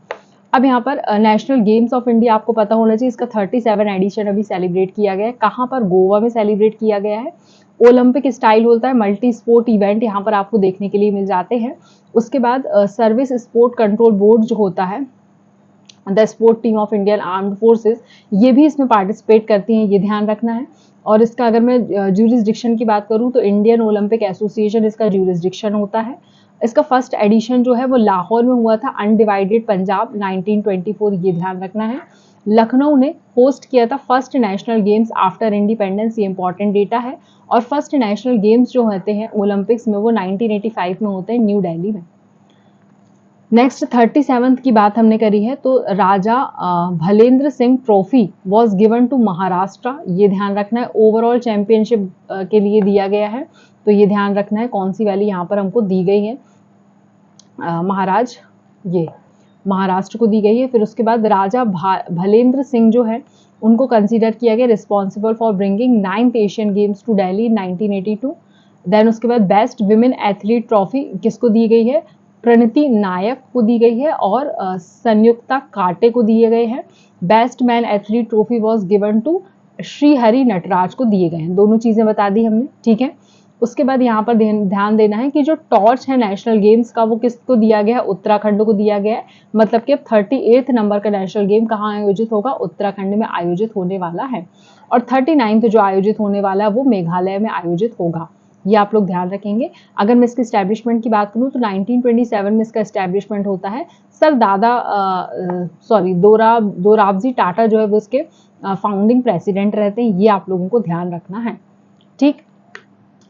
अब यहाँ पर नेशनल गेम्स ऑफ इंडिया आपको पता होना चाहिए, इसका 37 एडिशन अभी सेलिब्रेट किया गया है। कहाँ पर, गोवा में सेलिब्रेट किया गया है। ओलंपिक स्टाइल होता है, मल्टी स्पोर्ट इवेंट यहाँ पर आपको देखने के लिए मिल जाते हैं। उसके बाद सर्विस स्पोर्ट कंट्रोल बोर्ड जो होता है, the sport team of Indian armed forces, ये भी इसमें पार्टिसिपेट करती हैं, ये ध्यान रखना है। और इसका अगर मैं ज्यूरिसडिक्शन की बात करूँ तो इंडियन ओलंपिक एसोसिएशन इसका ज्यूरिसडिक्शन होता है। इसका फर्स्ट एडिशन जो है वो लाहौर में हुआ था, अनडिवाइडेड पंजाब 1924, ये ध्यान रखना है। लखनऊ ने होस्ट किया था first national games after independence, ये इंपॉर्टेंट डेटा है। और फर्स्ट नेशनल गेम्स जो होते हैं ओलंपिक्स में वो 1985 में होते हैं न्यू दिल्ली में। नेक्स्ट 37th की बात हमने करी है, तो Raja Bhalendra Singh trophy was given to Maharashtra, ये ध्यान रखना है। ओवरऑल चैंपियनशिप के लिए दिया गया है, तो ये ध्यान रखना है कौन सी वाली यहाँ पर हमको दी गई है, महाराज, ये महाराष्ट्र को दी गई है। फिर उसके बाद राजा भलेंद्र सिंह जो है उनको कंसीडर किया गया responsible for bringing 9th Asian games to Delhi 1982। Then उसके बाद बेस्ट विमेन एथलीट ट्रॉफी किसको दी गई है, प्रणति नायक को दी गई है और संयुक्ता काटे को दिए गए हैं। Best man athlete trophy was given to Shrihari Nataraj को दिए गए हैं। दोनों चीजें बता दी हमने, ठीक है। उसके बाद यहाँ पर ध्यान देना है कि जो टॉर्च है नेशनल गेम्स का वो किसको दिया गया है, उत्तराखंड को दिया गया है। मतलब कि अब 38 नंबर का नेशनल गेम कहाँ आयोजित होगा, उत्तराखंड में आयोजित होने वाला है। और 39 जो आयोजित होने वाला है वो मेघालय में आयोजित होगा। ये आप लोग ध्यान रखेंगे। अगर मैं इसके एस्टेब्लिशमेंट की बात करूं तो 1927 में इसका एस्टेब्लिशमेंट होता है। सर दोराबजी टाटा जो है वो इसके फाउंडिंग प्रेसिडेंट रहते हैं। ये आप लोगों को ध्यान रखना है, ठीक।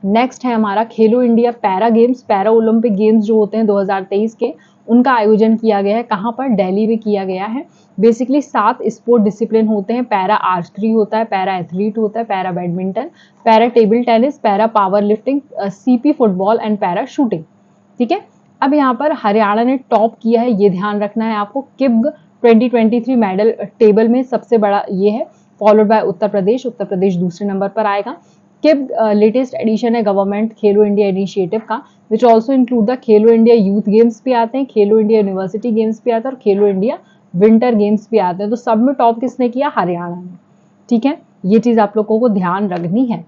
नेक्स्ट है हमारा खेलो India para games. Para Olympic games जो होते हैं 2023 के, उनका आयोजन किया गया है। कहाँ पर, दिल्ली में किया गया है। बेसिकली 7 स्पोर्ट डिसिप्लिन होते हैं। पैरा आर्चरी होता है, पैरा एथलीट होता है, para badminton, para table tennis, para power lifting, CP football and para shooting, ठीक है। अब यहाँ पर हरियाणा ने टॉप किया है, ये ध्यान रखना है आपको। किब्ग 2023 मेडल टेबल में सबसे बड़ा ये है, फॉलोड बाय उत्तर प्रदेश। उत्तर प्रदेश दूसरे नंबर पर आएगा। किब्ग लेटेस्ट एडिशन है गवर्नमेंट खेलो इंडिया इनिशिएटिव का, which also include the Khelo India youth games भी आते हैं, खेलो इंडिया यूनिवर्सिटी गेम्स भी आते हैं और खेलो इंडिया विंटर गेम्स भी आते हैं। तो सब में टॉप किसने किया, हरियाणा ने, ठीक है। ये चीज आप लोगों को ध्यान रखनी है।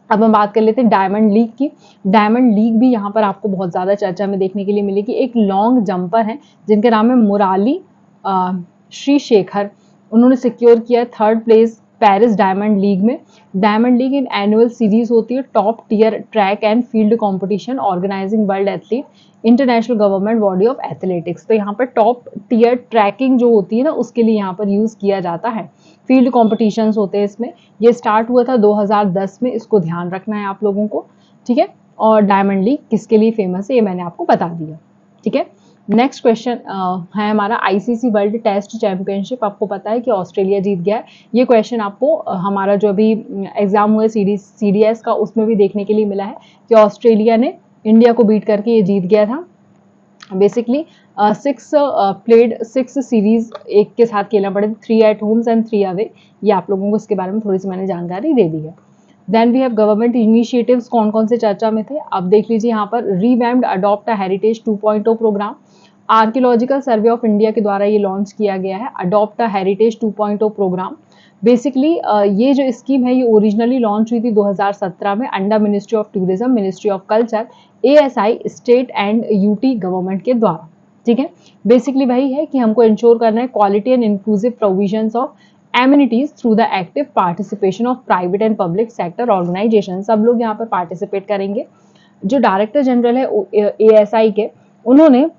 अब हम बात कर लेते हैं डायमंड लीग की। डायमंड लीग भी यहाँ पर आपको बहुत ज्यादा चर्चा में देखने के लिए मिलेगी। एक लॉन्ग जंपर है जिनके नाम है मुराली श्री शेखर, उन्होंने सिक्योर किया 3rd place Paris Diamond League में। Diamond League an annual series होती है, top tier track and field competition organizing World Athletics international government body of athletics. तो यहाँ पर टॉप टियर ट्रैकिंग जो होती है ना, उसके लिए यहाँ पर यूज किया जाता है। फील्ड कॉम्पिटिशन्स होते हैं इसमें। ये स्टार्ट हुआ था 2010 में, इसको ध्यान रखना है आप लोगों को, ठीक है। और डायमंड लीग किसके लिए फेमस है ये मैंने आपको बता दिया, ठीक है। नेक्स्ट क्वेश्चन है हमारा आईसीसी वर्ल्ड टेस्ट चैंपियनशिप। आपको पता है कि ऑस्ट्रेलिया जीत गया है। ये क्वेश्चन आपको हमारा जो अभी एग्जाम हुआ सीडीएस का, उसमें भी देखने के लिए मिला है कि ऑस्ट्रेलिया ने इंडिया को बीट करके ये जीत गया था। बेसिकली 6 सीरीज एक के साथ खेलना पड़े, 3 एट होम्स एंड 3 अवे। ये आप लोगों को इसके बारे में थोड़ी सी मैंने जानकारी दे दी है। Then we have government initiatives, कौन कौन से चर्चा में थे अब देख लीजिए। यहाँ पर revamped adopt heritage 2.0 programme, archaeological survey of India के द्वारा ये लॉन्च किया गया है। अडॉप्ट हेरिटेज 2.0 प्रोग्राम, बेसिकली ये जो स्कीम है ये ओरिजिनली लॉन्च हुई थी 2017 में under ministry of tourism, ministry of culture, ASI state and UT government के द्वारा, ठीक है। बेसिकली वही है कि हमको इंश्योर करना है quality and inclusive provisions of amenities through the active participation of private and public sector organisation. सब लोग यहाँ पर पार्टिसिपेट करेंगे। जो डायरेक्टर जनरल है एएसआई के, उन्होंने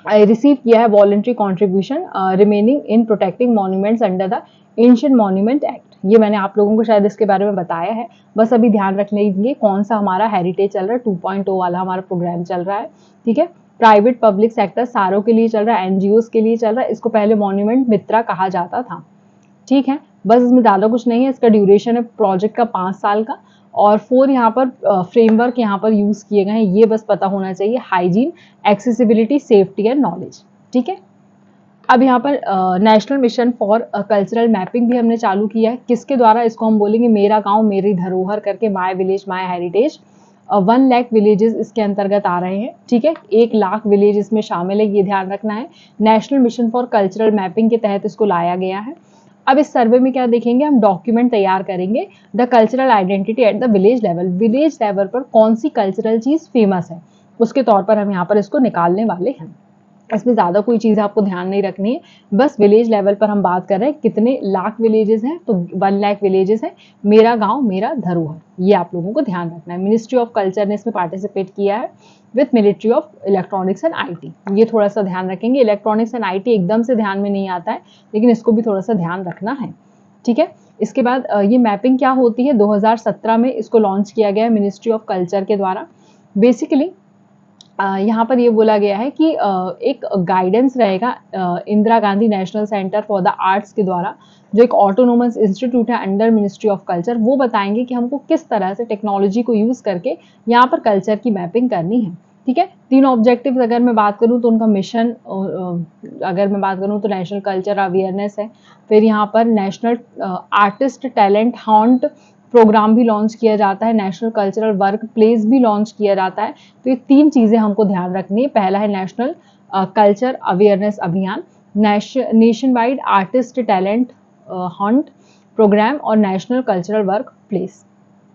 रिसीव किया है voluntary contribution remaining in protecting monuments under the ancient monument act. ये मैंने आप लोगों को शायद इसके बारे में बताया है, बस अभी ध्यान रख लीजिए कौन सा हमारा हेरिटेज चल रहा है, 2.0 वाला हमारा प्रोग्राम चल रहा है, ठीक है। प्राइवेट पब्लिक सेक्टर सारों के लिए चल रहा है, एनजीओस के लिए चल रहा है। इसको पहले मॉन्यूमेंट मित्रा कहा जाता था, ठीक है। बस इसमें ज्यादा कुछ नहीं है। इसका ड्यूरेशन है प्रोजेक्ट का 5 साल का, और 4 यहाँ पर फ्रेमवर्क यहाँ पर यूज किए गए हैं, ये बस पता होना चाहिए, hygiene, accessibility, safety and knowledge, ठीक है। अब यहाँ पर national mission for cultural mapping भी हमने चालू किया है। किसके द्वारा, इसको हम बोलेंगे मेरा गांव मेरी धरोहर करके, my village my heritage. 1 lakh villages इसके अंतर्गत आ रहे हैं, ठीक है। 1 लाख विलेज इसमें शामिल है, ये ध्यान रखना है। National mission for cultural mapping के तहत इसको लाया गया है। अब इस सर्वे में क्या देखेंगे, हम डॉक्यूमेंट तैयार करेंगे, the cultural identity at the village level. Village level पर कौन सी कल्चरल चीज फेमस है, उसके तौर पर हम यहाँ पर इसको निकालने वाले हैं। इसमें ज्यादा कोई चीज आपको ध्यान नहीं रखनी है, बस विलेज लेवल पर हम बात कर रहे हैं कितने लाख विलेजेस हैं, तो 1 लाख विलेजेस हैं। मेरा गांव मेरा धरोहर, ये आप लोगों को ध्यान रखना है। मिनिस्ट्री ऑफ कल्चर ने इसमें पार्टिसिपेट किया है with military of electronics and IT. ये थोड़ा सा ध्यान रखेंगे। इलेक्ट्रॉनिक्स एंड आईटी एकदम से ध्यान में नहीं आता है, लेकिन इसको भी थोड़ा सा ध्यान रखना है, ठीक है। इसके बाद ये मैपिंग क्या होती है, 2017 में इसको लॉन्च किया गया है मिनिस्ट्री ऑफ कल्चर के द्वारा। बेसिकली यहाँ पर ये बोला गया है कि एक गाइडेंस रहेगा Indira Gandhi national centre for the arts के द्वारा, जो एक ऑटोनोमस इंस्टीट्यूट है अंडर मिनिस्ट्री ऑफ कल्चर। वो बताएंगे कि हमको किस तरह से टेक्नोलॉजी को यूज करके यहाँ पर कल्चर की मैपिंग करनी है, ठीक है। 3 ऑब्जेक्टिव्स अगर मैं बात करूँ तो उनका मिशन, अगर मैं बात करूँ तो नेशनल कल्चर अवेयरनेस है, फिर यहाँ पर national artist talent hunt programme भी लॉन्च किया जाता है, नेशनल कल्चरल वर्क प्लेस भी लॉन्च किया जाता है। तो ये 3 चीज़ें हमको ध्यान रखनी है। पहला है नेशनल कल्चर अवेयरनेस अभियान, nationwide artist talent hunt programme और नेशनल कल्चरल वर्क प्लेस।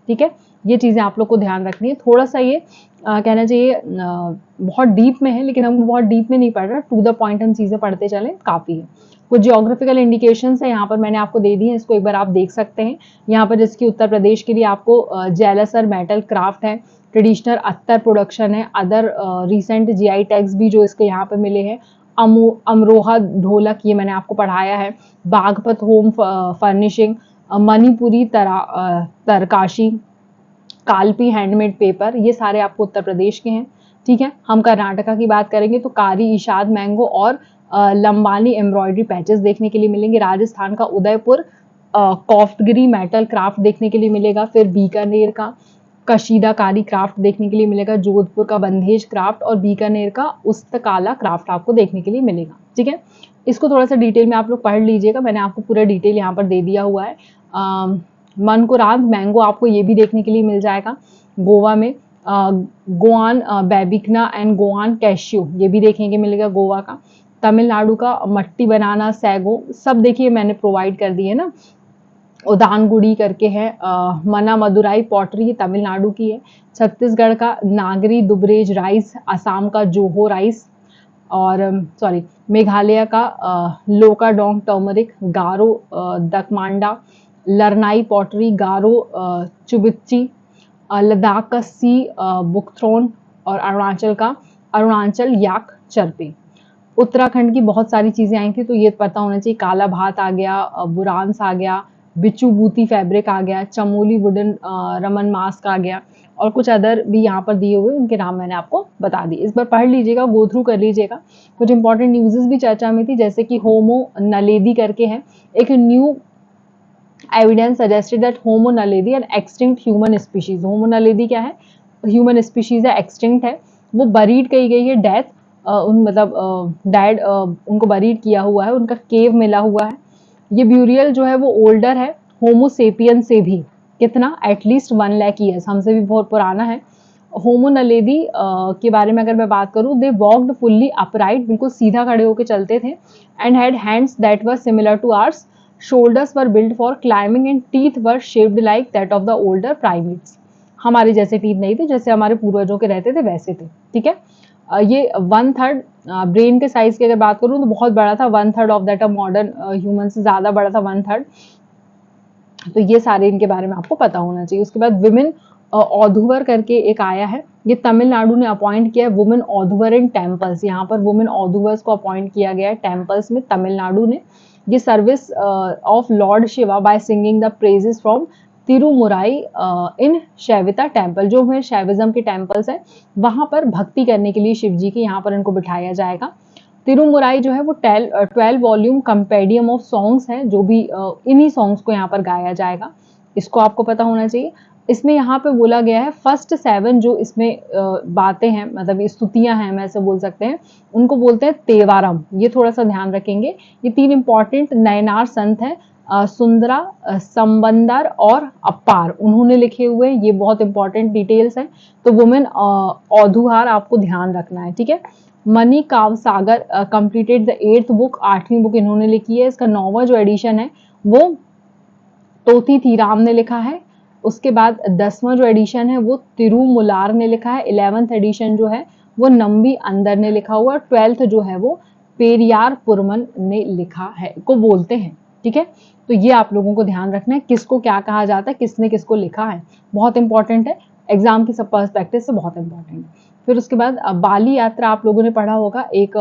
ठीक है, ये चीज़ें आप लोग को ध्यान रखनी है। थोड़ा सा ये कहना चाहिए बहुत डीप में है, लेकिन हमको बहुत डीप में नहीं पढ़ रहा, टू द पॉइंट हम चीज़ें पढ़ते चलें, काफ़ी है। कुछ जियोग्राफिकल इंडिकेशंस है यहाँ पर मैंने आपको दे दी है, इसको एक बार आप देख सकते हैं। यहाँ पर जैसे कि उत्तर प्रदेश के लिए आपको जेलसर मेटल क्राफ्ट है, ट्रेडिशनल अत्तर प्रोडक्शन है, अदर रिसेंट जीआई टैग्स भी जो इसके यहाँ पे मिले हैं, अमरोहा ढोलक, ये मैंने आपको पढ़ाया है, Baghpat home furnishing, Manipuri Tarkashi, Kalpi handmade paper, ये सारे आपको उत्तर प्रदेश के हैं। ठीक है, हम कर्नाटका की बात करेंगे तो कारी इशाद मैंगो और लंबानी एम्ब्रॉयडरी पैचेस देखने के लिए मिलेंगे। राजस्थान का उदयपुर कॉफ्तगिरी मेटल क्राफ्ट देखने के लिए मिलेगा। फिर बीकानेर का कशीदाकारी क्राफ्ट देखने के लिए मिलेगा। जोधपुर का बंधेज क्राफ्ट और बीकानेर का उस्तकाला क्राफ्ट आपको देखने के लिए मिलेगा। ठीक है, इसको थोड़ा सा डिटेल में आप लोग पढ़ लीजिएगा, मैंने आपको पूरा डिटेल यहाँ पर दे दिया हुआ है। मनकुरांत मैंगो आपको ये भी देखने के लिए मिल जाएगा। गोवा में गोआन बेबिकना एंड गोआन कैश्यू, ये भी देखने के मिलेगा गोवा का। तमिलनाडु का मट्टी बनाना सैगो, सब देखिए मैंने प्रोवाइड कर दिए ना। उदानगुड़ी करके है, मना मदुराई पॉटरी, ये तमिलनाडु की है। छत्तीसगढ़ का नागरी दुबरेज राइस, असम का जोहो राइस, और मेघालय का लोकाडोंग टर्मरिक, गारो दकमांडा, लरनाई पॉटरी, गारो चुबिच्ची, लद्दाख का सी बुकथ्रोन, और अरुणाचल का अरुणाचल याक चरपे। उत्तराखंड की बहुत सारी चीज़ें आई थी, तो ये पता होना चाहिए। काला भात आ गया, बुरांस आ गया, बिच्छू बूती फैब्रिक आ गया, चमोली वुडन रमन मास्क आ गया, और कुछ अदर भी यहाँ पर दिए हुए, उनके नाम मैंने आपको बता दिए। इस बार पढ़ लीजिएगा, गो थ्रू कर लीजिएगा। कुछ इंपॉर्टेंट न्यूज़ भी चर्चा में थी, जैसे कि होमो नलेदी करके है, एक new evidence suggested that homo naledi N extinct human species. Homo naledi क्या है? ह्यूमन स्पीशीज है, एक्सटिंक्ट है, वो बरीड कही गई है, डेथ मतलब डेड उनको बरीड किया हुआ है, उनका केव मिला हुआ है। ये ब्यूरियल जो है वो ओल्डर है होमोसेपियन से भी, कितना? एटलीस्ट 1 लाख ईयर्स, हमसे भी बहुत पुराना है। होमो नलेदी के बारे में अगर मैं बात करूं, दे वॉक्ड फुल्ली अपराइट, बिल्कुल सीधा खड़े होकर चलते थे, and had hands that were similar two hours, shoulders were built for climbing, and teeth were shaped like that of the older primates. हमारे जैसे टीथ नहीं थे, जैसे हमारे पूर्वजों के रहते थे वैसे थे। ठीक है, ये 1/3 ब्रेन के साइज की अगर बात करूं तो बहुत बड़ा था, 1/3 ऑफ दैट मॉडर्न ह्यूमन से ज्यादा बड़ा था, 1/3। तो ये सारे इनके बारे में आपको पता होना चाहिए। उसके बाद विमेन औधुवर करके एक आया है, ये तमिलनाडु ने अपॉइंट किया है, वुमेन औधुवर इन टेम्पल्स। यहाँ पर वुमेन औधुवर्स को अपॉइंट किया गया है टेम्पल्स में, तमिलनाडु ने। ये service of lord Shiva by singing the praises from Tirumurai in Shaivite temple, जो है शैविज्म के टेम्पल्स है, वहां पर भक्ति करने के लिए शिव जी की यहाँ पर इनको बिठाया जाएगा। तिरुमुराई जो है वो 12 वॉल्यूम कंपेडियम ऑफ सॉन्ग्स है, जो भी इन्हीं सॉन्ग्स को यहाँ पर गाया जाएगा, इसको आपको पता होना चाहिए। इसमें यहाँ पे बोला गया है फर्स्ट 7 जो इसमें बातें हैं, मतलब स्तुतियां हैं, हम ऐसे बोल सकते हैं, उनको बोलते हैं तेवारम। ये थोड़ा सा ध्यान रखेंगे। ये 3 इंपॉर्टेंट नयनार संत हैं, सुंदरा, संबंदर और अपार, उन्होंने लिखे हुए हैं। ये बहुत इंपॉर्टेंट डिटेल्स हैं, तो वुमेन औधुहार आपको ध्यान रखना है। ठीक है, मनी काव सागर कंप्लीटेड द 8th बुक, 8वीं बुक इन्होंने लिखी है। इसका 9वां जो एडिशन है वो तोती थीराम ने लिखा है। उसके बाद 10वां जो एडिशन है वो तिरुमुलार ने लिखा है। 11th एडिशन जो है वो नंबी अंदर ने लिखा हुआ, 12th जो है वो पेरियार पुरमन ने लिखा है, को बोलते हैं। ठीक है, तो ये आप लोगों को ध्यान रखना है, किसको क्या कहा जाता है, किसने किसको लिखा है, बहुत इंपॉर्टेंट है, एग्जाम की सब पर्सपेक्टिव से बहुत इंपॉर्टेंट है। फिर उसके बाद बाली यात्रा आप लोगों ने पढ़ा होगा, एक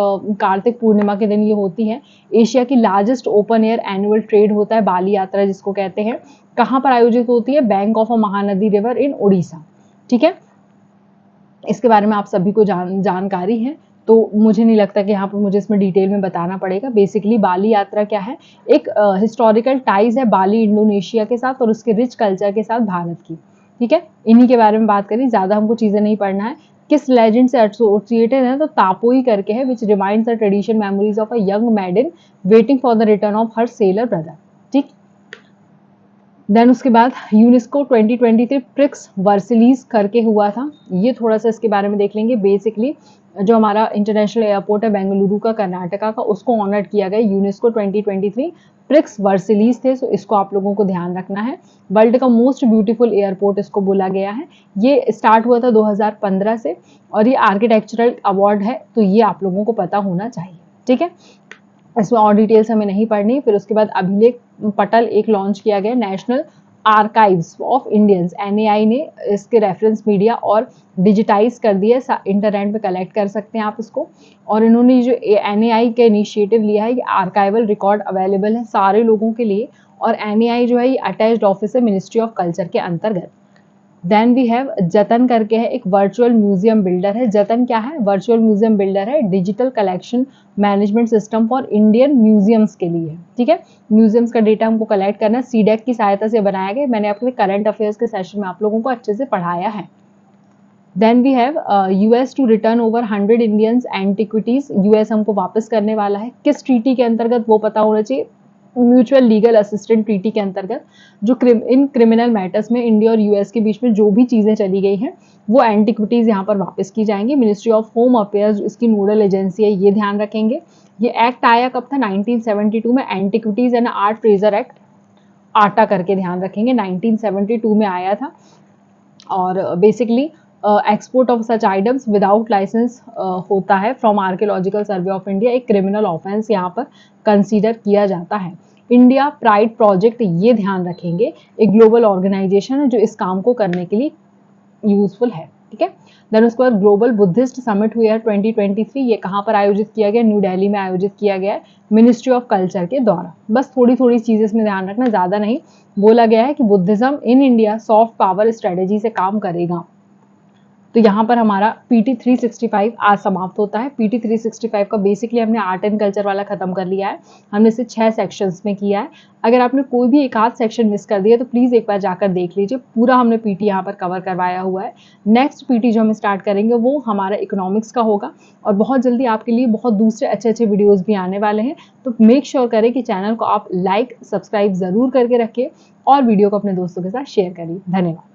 कार्तिक पूर्णिमा के दिन ये होती है। एशिया की largest open air annual trade होता है बाली यात्रा जिसको कहते हैं। कहाँ पर आयोजित होती है? Bank of a Mahanadi river in Orissa. ठीक है, इसके बारे में आप सभी को जानकारी है, तो मुझे नहीं लगता कि यहाँ पर मुझे इसमें डिटेल में बताना पड़ेगा। बेसिकली बाली यात्रा क्या है? एक हिस्टोरिकल टाइज है बाली इंडोनेशिया के साथ और उसके रिच कल्चर के साथ भारत की। ठीक है, इन्हीं के बारे में बात करें, ज्यादा हमको चीजें नहीं पढ़ना है। किस लेजेंड से एसोसिएटेड है? तो तापोई करके है, which reminds the tradition memories of a young मैडन waiting for the return of her seller brother. ठीक, देन उसके बाद यूनेस्को 2023 प्रिक्स वर्सिलीज करके हुआ था, ये थोड़ा सा इसके बारे में देख लेंगे। बेसिकली जो हमारा इंटरनेशनल एयरपोर्ट है बेंगलुरु का, कर्नाटका का, उसको ऑनर किया गया यूनेस्को 2023 प्रिक्स वर्सिलीज थे, सो इसको आप लोगों को ध्यान रखना है। वर्ल्ड का मोस्ट ब्यूटीफुल एयरपोर्ट इसको बोला गया है। ये स्टार्ट हुआ था 2015 से और ये आर्किटेक्चरल अवार्ड है, तो ये आप लोगों को पता होना चाहिए, ठीक है। इसमें और डिटेल्स हमें नहीं पढ़नी। फिर उसके बाद अभिलेख पटल एक लॉन्च किया गया, नेशनल आर्काइव्स ऑफ इंडियंस, एनएआई ने इसके रेफरेंस मीडिया और डिजिटाइज कर दिया, इंटरनेट पे कलेक्ट कर सकते हैं आप इसको। और इन्होंने जो एनएआई का इनिशिएटिव लिया है, ये आर्काइवल रिकॉर्ड अवेलेबल है सारे लोगों के लिए, और एनएआई जो है ये अटैच्ड ऑफिस है मिनिस्ट्री ऑफ कल्चर के अंतर्गत। देन वी हैव जतन करके है, एक वर्चुअल म्यूजियम बिल्डर है। जतन क्या है? वर्चुअल म्यूजियम बिल्डर है, digital collection management system for Indian museums के लिए, ठीक है। म्यूजियम्स का डेटा हमको कलेक्ट करना है, सीडेक की सहायता से बनाया गया। मैंने अपने करंट अफेयर्स के सेशन में आप लोगों को अच्छे से पढ़ाया है। Then we have US to return over 100 Indians antiquities, US हमको वापस करने वाला है। किस ट्रीटी के अंतर्गत वो पता होना चाहिए, म्यूचुअल लीगल असिस्टेंट ट्रीटी के अंतर्गत, जो इन क्रिमिनल मैटर्स में इंडिया और यूएस के बीच में जो भी चीजें चली गई हैं वो एंटिक्विटीज यहाँ पर वापस की जाएंगी। मिनिस्ट्री ऑफ होम अफेयर्स इसकी नोडल एजेंसी है, ये ध्यान रखेंगे। ये एक्ट आया कब था? 1972 में, antiquities and art treasure act, AATA करके ध्यान रखेंगे, 1972 में आया था। और basically export of such items without licence होता है from archaeological survey of India, एक क्रिमिनल ऑफेंस यहाँ पर कंसीडर किया जाता है। इंडिया प्राइड प्रोजेक्ट, ये ध्यान रखेंगे, एक ग्लोबल ऑर्गेनाइजेशन है जो इस काम को करने के लिए यूजफुल है, ठीक है। देन उसके बाद ग्लोबल बुद्धिस्ट समिट हुआ है 2023, ये कहाँ पर आयोजित किया गया? न्यू दिल्ली में आयोजित किया गया है मिनिस्ट्री ऑफ कल्चर के द्वारा। बस थोड़ी थोड़ी चीजें इसमें ध्यान रखना, ज्यादा नहीं। बोला गया है कि Buddhism in India soft power strategy से काम करेगा। तो यहाँ पर हमारा पीटी 365 आज समाप्त होता है। पीटी 365 का बेसिकली हमने आर्ट एंड कल्चर वाला खत्म कर लिया है, हमने इसे 6 सेक्शंस में किया है। अगर आपने कोई भी एक आध सेक्शन मिस कर दिया तो प्लीज एक बार जाकर देख लीजिए, पूरा हमने पीटी यहाँ पर कवर करवाया हुआ है। नेक्स्ट पीटी जो हम स्टार्ट करेंगे वो हमारा इकोनॉमिक्स का होगा, और बहुत जल्दी आपके लिए बहुत दूसरे अच्छे अच्छे वीडियोज भी आने वाले हैं। तो मेक श्योर करें कि चैनल को आप लाइक सब्सक्राइब जरूर करके रखें और वीडियो को अपने दोस्तों के साथ शेयर करिए। धन्यवाद।